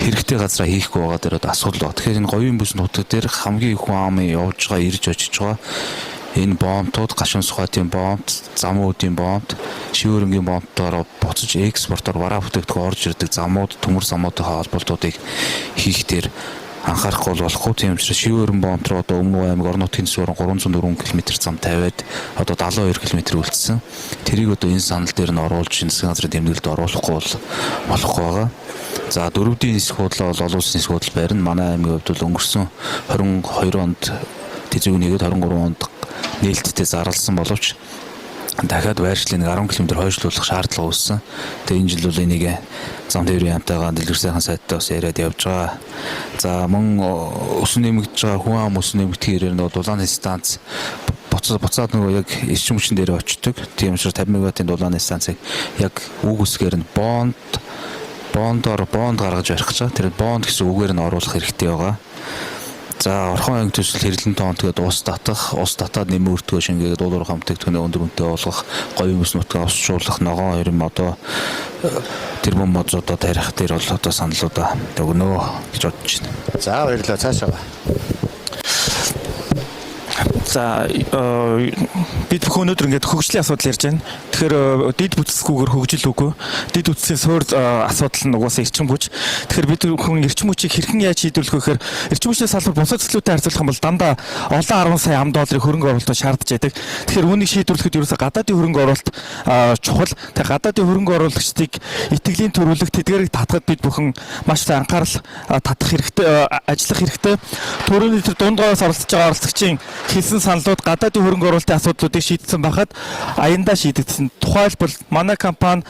хэрэгтэй газараа хийхгүй байгаа дээр асуудал байна. Тэгэхээр энэ говийн бүс нутаг дээр хамгийн их хүн амын явж байгаа, ирж очиж байгаа энэ бомтууд, гашуун сухатын бомт, замуудын бомт, шивэрэнгийн бомтоор буцаж экспортоор вараа бүтээгдэхүүн орж ирдэг замууд, төмөр замуудын холболтуудыг хийх дээр анхаарахгүй болохгүй. Тийм учраас шивэрэн бомт руу одоо өмнө аймаг орон нутгийн зөвөр 304 км зам тавиад одоо 72 км үлдсэн. Тэрийг одоо энэ санал дээр нь оруулж засгийн газрын тэмдэглэлд оруулахгүй болохгүй байгаа. За 4-ийн нисэх хуудлаа бол олон улсын нисэх хуудал барина. Манай аймгийн хувьд бол өнгөрсөн 22 онд тэзүүг нэгэд 23 онд нээлттэй зарласан боловч дахиад байршлыг 10 км хойшлуулах шаардлага үүссэн. Тэгээ энэ жил бол энийг зам тээврийн яамтайгаа дэлгэр сайхан сайттай бас яриад явж байгаа. За мөн өсөн нэмэгдэж байгаа хүн ам өсөн нэмэгдэх хэрээр нь дулааны станц буцаад нөгөө яг эрчим хүчин дээр очдог. Тийм учраас 50 МВт-ийн дулааны станцыг яг үг үсгээр нь бонд гаргаж барих гэж байгаа. Тэр бонд гэсэн үгээр нь оруулах хэрэгтэй байгаа. За орхон анги төсөл хэрлэн тоон тэгээд ус татаад нэмэн өртгөө шингээгээд уулуур хамтдагтганы өндөр үнэтэй болгох, говийн бүс нутгаа усчлуулах, ногоон хорим одоо тэрбум модуудаа тарих дээр бол одоо саналуудаа өгнө гэж бодож байна. За баярлалаа. Цаашаа. За бид бүх өнөөдөр ингээд хөгжлийн асуудал ярьж байна. Тэгэхээр дид бүтцгүйгээр хөгжил үгүй. Дид бүтцийн суурь асуудал нь угаасаа эрчим хүч. Тэгэхээр бид хүн эрчим хүчийг хэрхэн яаж шийдвэрлэх вэ гэхээр эрчим хүчний салбар бусад зүйлтэй харьцуулах юм бол дандаа олон 10 сая $10 хөрөнгө оруулалт шаардж байдаг. Тэгэхээр үүнийг шийдвэрлэхэд ерөөсөө гадаадын хөрөнгө оруулалт чухал. Тэгэхээр гадаадын хөрөнгө оруулагчдыг итгэлийн төрүүлэх тэдгээрийг татахад бид бүхэн маш их анхаарал татах хэрэгтэй, ажиллах хэрэгтэй. Төрөний тэр дундгоос оролцож байгаа оролцогчийн хэлсэн саналууд гадаадын хөрөнгө оруулалтын асуудлуудыг шийдсэн байхад аяндаа шийдэгдсэн. Тухайлбал манай компани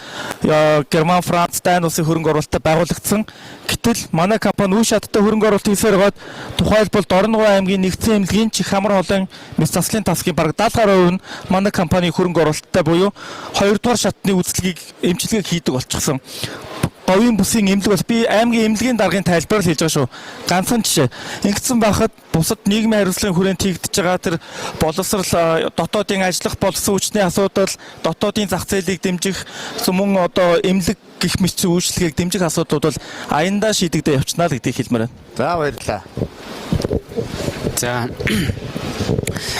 Герман, Франц, Дани улсын хөрөнгө оруулалтад байгуулагдсан. Гэтэл манай компани үе шаттай хөрөнгө оруулалт хийсээр байгаад тухайлбал Дорногов аймгийн нэгдсэн эмнэлгийн чих хамар холын мэс заслын тасгийн бараг 70% нь манай компани хөрөнгө оруулалттай буюу 2 дугаар шатны үйлчлэгийг эмчилгээг хийдэг болчихсон. Говийн бүсийн эмнэлэг бол би аймгийн эмнэлгийн даргын тайлбараар хэлж байгаа шүү. Ганцхан жишээ. Ингэсэн байхад бусад нийгмийн хариуцлагын хүрээнд хийгдэж байгаа тэр боловсрал, дотоодын ажиллах болсон хүчний асуудал, дотоодын зах зээлийг дэмжих, мөн одоо эмнэлэг гэх мэт үйлчлэгийг дэмжих асуудлууд бол аяндаа шийдэгдээ явчихнаа л гэдгийг хэлмээр байна. За баярлалаа. За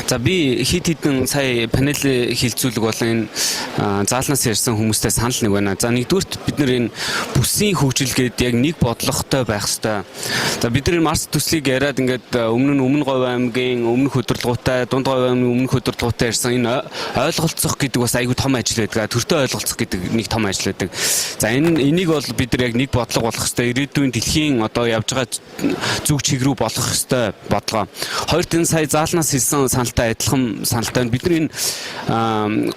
За би хит хитэн сая панел хилцүүлэг болон энэ заалнаас ярьсан хүмүүстэй санал нэг байна. За нэгдүгürt бид нар энэ бүсийн хөгжилгээд яг нэг бодлоготой байх хэрэгтэй. За бид нар Марс төслийг яриад ингээд өмнө Говь аймгийн өмнөх хөдөлгөөтэй, Дунд Говь аймгийн өмнөх хөдөлгөөтэй ярьсан энэ ойлголцох гэдэг бас айгүй том ажил байдаг. Төртөө ойлголцох гэдэг нэг том ажил байдаг. За энийг бол бид нар яг нэг бодлого болох хэрэгтэй. Ирээдүйн дэлхийн одоо явж байгаа зүг чиг рүү болох хэрэгтэй бодлого. Хоёрт энэ сая заалнаас хэлсэн саналтай адилхан саналтай. Бид нар энэ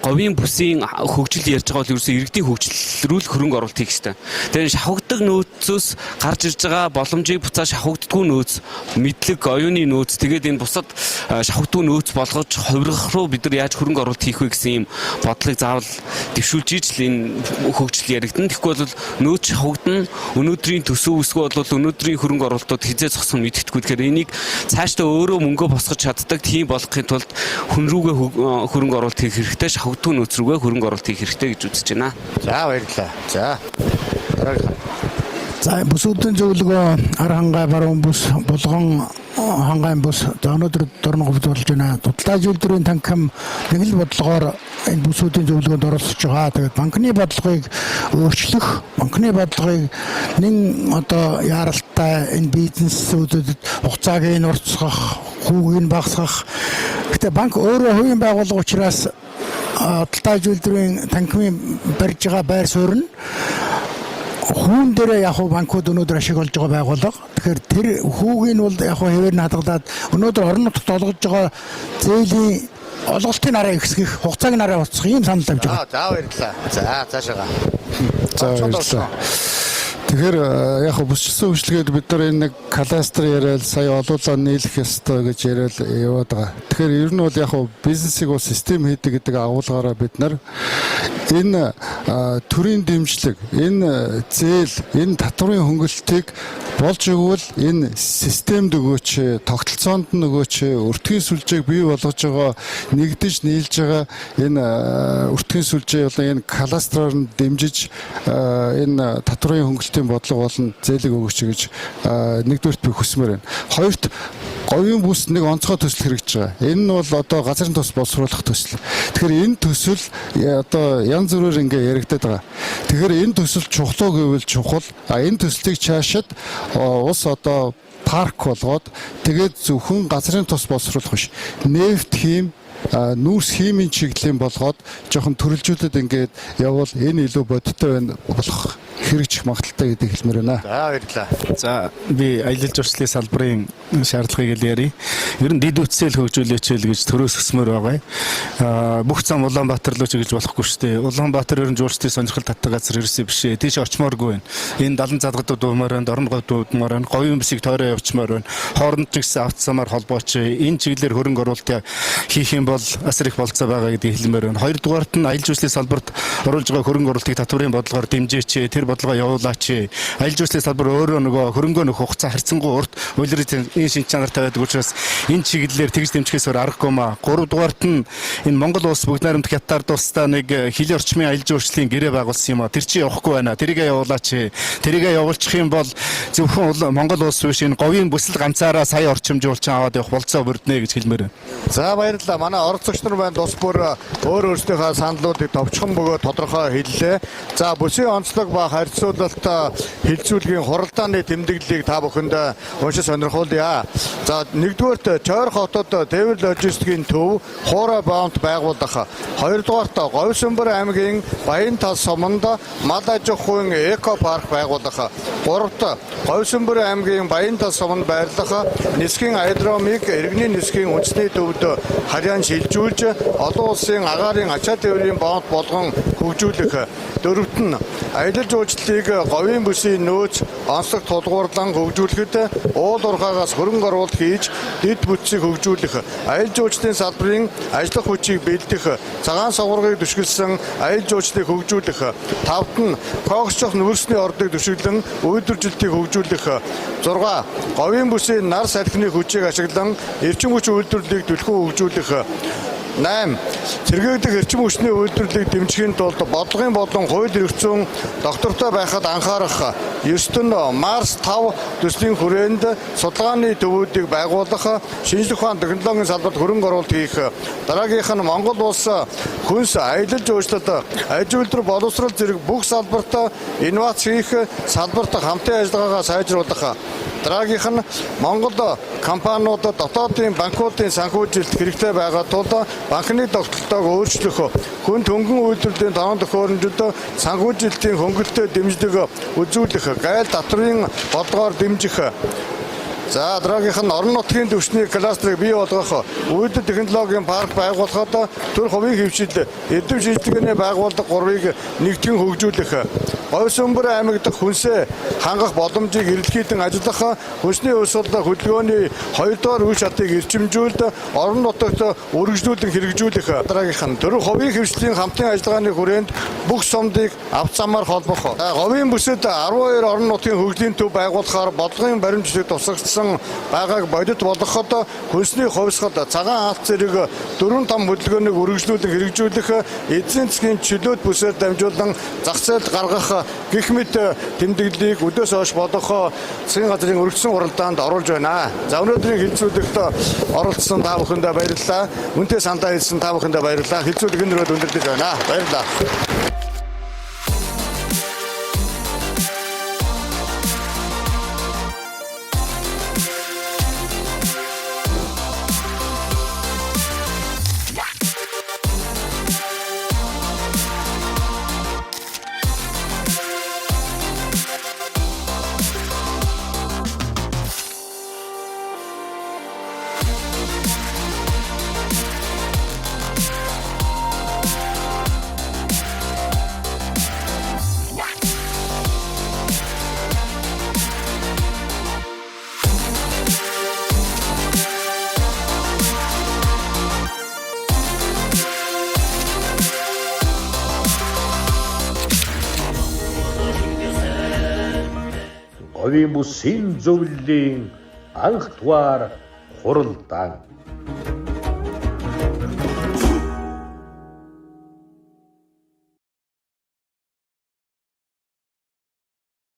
говийн бүсийн хөгжил ярьж байгаа бол ерөөсөө иргэдийн хөгжлөрүүл хөрөнгө оруулалт хийх хэрэгтэй. Тэгэхээр шавхагдаг нөөцөөс гарч ирж байгаа боломжийг буцаа шавхагддаггүй нөөц, мэдлэг, оюуны нөөц, тэгээд энэ бусад шавхагддаггүй нөөц болгож хувиргах руу бид нар яаж хөрөнгө оруулалт хийх вэ гэсэн юм бодлогыг заавал дэвшүүлж ижил энэ хөгжил яригдана. Тэгэхгүй бол нөөц шавхагдана. Өнөөдрийн төсөв үсгүй бол өнөөдрийн хөрөнгө оруулалтууд хизээ зогсох нь мэддэхгүй. Тэгэхээр энийг цаашдаа өөрөө мөнгө босгож чаддаг тийм болгохын тулд хүн рүүгээ хөрөнгө оруулалт хийх хэрэгтэй, шавхагддаггүй нөөц рүүгээ хөрөнгө оруулалт хийх хэрэгтэй гэж үзэж байна. За баярлалаа. За. За бүсүүдийн зөвлөгөө ар хангай баруун бүс булган хангайн бүс өнөөдөр дорногов болж байна. Дутлагын үйлдвэрийн танхим нэг л бодлогоор энэ бүсүүдийн зөвлөгөөнд оролцож байгаа. Тэгээд банкны бодлогыг өөрчлөх, банкны бодлогыг нэн одоо яаралтай энэ бизнесүүдэд хугацааг нь уртсгах, хүүгийг багасгах. Гэтэ банк өөрөө хувийн байгууллага учраас дутлагын үйлдвэрийн танхимын барьж байгаа байр суурь нь хүн дээр яг банкуд өнөөдөр ашиг олж байгаа байгууллага. Тэгэхээр тэр хүүгийн бол яг хэвээр нь хадгалаад өнөөдөр орон нутагт олгож байгаа зээлийн олголтын араа ихсгэх, хугацааг нь араа уцсах ийм санал тавьж байгаа. За баярлалаа. За цаашаага. За баярлалаа. Тэгэхээр яг бүсчилсэн хөгжлөгээд бид нар энэ нэг кадастр яриад сая олуулаа нийлэх ёстой гэж яриад яваад байгаа. Тэгэхээр ер нь бол яг бизнесийг бол систем хийдэг гэдэг агуулгаараа бид нар энэ төрийн дэмжлэг, энэ зээл, энэ татврын хөнгөлөлтийг болж игвэл энэ системд өгөөч, тогтолцоонд нь өгөөч, өртгийн сүлжээг бий болгож байгаа, нэгдэж нийлж байгаа энэ өртгийн сүлжээ болон энэ кадастраар нь дэмжиж энэ татврын хөнгөлөлтийн бодлого болон зээлийг өгөөч гэж нэгдүгürt би хүсмээр байна. Хоёрт говийн бүс нэг онцгой төсөл хэрэгжиж байгаа. Энэ нь бол одоо газрын тос боловсруулах төсөл. Тэгэхээр энэ төсөл одоо янз бүрээр ингээ яригдаад байгаа. Тэгэхээр энэ төсөл чухал гэвэл чухал. Энэ төслийг цаашид ус одоо парк болгоод тэгээд зөвхөн газрын тос боловсруулах биш. Нефт, хим, нүүрс химийн чиглэлийн болгоод жоохон төрөлжүүлээд ингээд явбал энэ илүү бодиттой байна болох хэрэгжих магадaltaй гэдэг хэлмээр байна. За баярлалаа. За би аялал жуулчлалын салбарын шаардлагыг л ярив. Ер нь дэд үтсэл хөгжүүлээч л гэж төрөөс өсмөр байгаа. Бүх зам Улаанбаатар руу ч гэж болохгүй шүү дээ. Улаанбаатар ер нь жуулчлалын сонирхол татдаг газар ерөөсөө биш ээ. Тийш очмооргүй байна. Энэ 70 задгад дуумаар байна, Орон Говь дуумаар байна, говийн бүсийг тойроо явчмаар байна. Хооронд ч гэсэн автосамаар холбооч энэ чиглэлээр хөрөнгө оруулалт хийх юм бол асар их болцоо байгаа гэдгийг хэлмээр байна. Хоёрдугаарт нь аялал жуулчлалын салбарт оруулж байгаа хөрөнгө оруулалтыг татврын бодлогоор дэмжээч. Тэр бодлогоо явуулаач. Аялал жуулчлалын салбар өөрөө нөгөө хөрөнгөө нөх хугацаа харьцангуй урт үйлрийн энэ шинж чанар тавиадаг учраас энэ чиглэлээр тэгж дэмжихээсээр аргагүй маа. Гуравдугаарт нь энэ Монгол улс бүгд найрамдах хятад улстай нэг хилийн орчмын аялал жуулчлалын гэрээ байгуулсан юм а. Тэр чинь явахгүй байна. Тэрийгээ явуулаач. Тэрийгээ явуулчих юм бол зөвхөн Монгол улс биш энэ говийн бүсэл ганцаараа сая орчимжуулчин аваад явах болцоо бүрднэ гэж хэлмээр байна. За баярлалаа. Манай оролцогч нар байна. Тус бүр өөрсдийнхөө саналуудыг товчхон бөгөөд тодорхой хэллээ. За бүсийн онцлог ба харьцуулалтаа хилцүүлгийн хуралдааны тэмдэглэлийг та бүхэнд уншиж сонирхуулъя. За нэгдүгээрт Чойр хотод Тэвэр логистикийн төв Хуурай баунт байгуулах. Хоёрдугаарт Говьсөнбөр аймгийн Баян тал суманд мал аж ахуйн эко парк байгуулах. Гуравт Говьсөнбөр аймгийн Баян тал суманд байрлах нисхийн аэродромыг иргэний нисхийн үндэсний төвд харьяан шилжүүлж олон улсын агаарын ачаа тээврийн баунт болгон хөгжүүлэх. Дөрөвт нь аялал жуулчлалыг говийн бүсийн нөөц онцлог тулгуурлан хөгжүүлэхэд уул уурхаагаас хөрөнгө оруулалт хийж дэд бүтцийг хөгжүүлэх. Аялал жуулчлалын салбарын ажиллах хүчийг бэлдэх. Цагаан совгоргыг түшгэлсэн аялал жуулчлалыг хөгжүүлэх. Тавт нь кооксчох нүүрсний ордыг түшиглэн үйлдвэржилтийг хөгжүүлэх. 6. Говийн бүсийн нар салхины хүчийг ашиглан эрчим хүч үйлдвэрлэлийг түлхүү хөгжүүлэх. 8. сэргээгдэх эрчим хүчний үйлдвэрлэлийг дэмжихийн тулд бодлогын болон хууль эрх зүйн доктортой байхад анхаарах 9 Марс 5 төслийн хүрээнд судалгааны төвүүдийг байгуулах, шинжлэх ухаан технологийн салбарт хөрөнгө оруулалт хийх, дараагийнх нь Монгол улс хүнс аялал жуулчлал, аж үйлдвэр боловсрол зэрэг бүх салбарт инновац хийх салбарт хамтын ажиллагаагаа сайжруулах. Дараагийнх нь Монгол компаниудад дотоодын банкуудын санхүүжилт хэрэгтэй байгаа тул банкны тогтолцоог өөрчлөх, хүн хөнгөн үйлдвэрлэлийн тоон төхөөрөмжөд санхүүжилтийн хөнгөлөлтөд дэмждэг үзүүлэх, гайл татрын бодлогоор дэмжих. За дараагийнх нь орон нутгийн түвшний кластерыг бий болгох, үйлдэл технологийн парк байгуулахад төр хувийн хөвшил, эрдэм шинжилгээний байгууллага 3-ыг нэгтгэн хөгжүүлэх, Говьсөнбөр аймаг дахь хүнсээ хангах боломжийг эрэлхийлэн ажиллах, хүнсний өсөлт хөдөлгөөний 2 дугаар үе шатыг эрчимжүүлд орон нутагт үргэлжлүүлэн хэрэгжүүлэх. Дараагийнх нь төр хувийн хөвшлийн хамтын ажиллагааны хүрээнд бүх сумдыг авц замаар холбох. Говийн бүсэд 12 орон нутгийн хөгжлийн төв байгуулахаар бодлогын баримтжлыг тусгагдсан байгааг бодит болгоход хүнсний хувьсгал, цагаан алт зэрэг 4 том хөдөлгөөнийг үргэлжлүүлэн хэрэгжүүлэх, эзэн засгийн чөлөөт бүсээр дамжуулан зах зээлд гаргах гэх мэт тэмдэглэлийг өдөөс хойш бодох засгийн газрын өргөцсөн уралдаанд оруулж байна. За өнөөдрийн хилцүүлэгт оролцсон та бүхэндээ баярлалаа. Үнэтэй сандаа хэлсэн та бүхэндээ баярлалаа. Хилцүүлэг энэ өрөөд өндөрлөж байна. Баярлалаа. Говийн бүсийн зөвлөлийн анх дугаар хуралдаан.